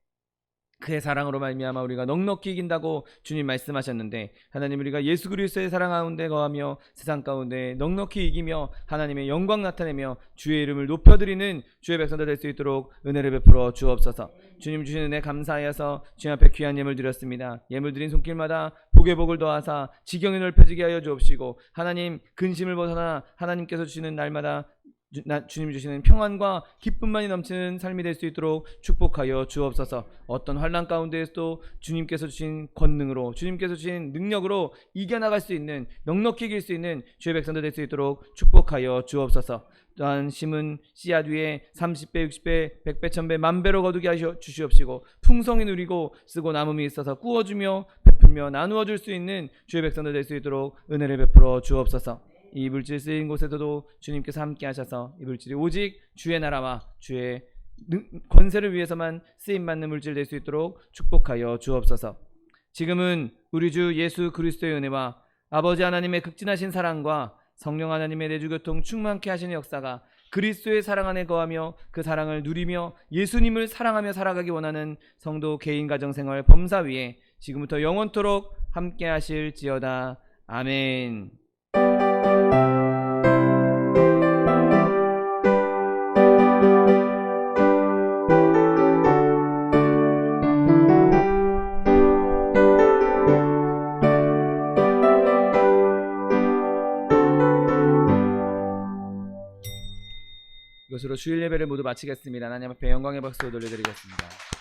그의 사랑으로 말미암아 우리가 넉넉히 이긴다고 주님 말씀하셨는데, 하나님, 우리가 예수 그리스도의 사랑 가운데 거하며 세상 가운데 넉넉히 이기며 하나님의 영광 나타내며 주의 이름을 높여드리는 주의 백성들 될 수 있도록 은혜를 베풀어 주옵소서. 주님 주신 은혜 감사하여서 주님 앞에 귀한 예물 드렸습니다. 예물 드린 손길마다 복의 복을 더하사 지경이 넓혀지게 하여 주옵시고, 하나님 근심을 벗어나 하나님께서 주시는 날마다 주님 주시는 평안과 기쁨만이 넘치는 삶이 될 수 있도록 축복하여 주옵소서. 어떤 환난 가운데에서도 주님께서 주신 권능으로, 주님께서 주신 능력으로 이겨나갈 수 있는, 넉넉히 이길 수 있는 주의 백성들 될 수 있도록 축복하여 주옵소서. 또한 심은 씨앗 위에 30배, 60배, 100배, 1000배, 만배로 거두게 하여 주시옵시고, 풍성히 누리고 쓰고 남음이 있어서 구워주며 베풀며 나누어 줄 수 있는 주의 백성들 될 수 있도록 은혜를 베풀어 주옵소서. 이 물질 쓰인 곳에서도 주님께서 함께 하셔서 이 물질이 오직 주의 나라와 주의 권세를 위해서만 쓰임받는 물질 될 수 있도록 축복하여 주옵소서. 지금은 우리 주 예수 그리스도의 은혜와 아버지 하나님의 극진하신 사랑과 성령 하나님의 내주교통 충만케 하시는 역사가 그리스도의 사랑 안에 거하며 그 사랑을 누리며 예수님을 사랑하며 살아가기 원하는 성도 개인 가정생활 범사 위에 지금부터 영원토록 함께 하실지어다. 아멘. 이것으로 주일 예배를 모두 마치겠습니다. 하나님 앞에 영광의 박수 돌려드리겠습니다.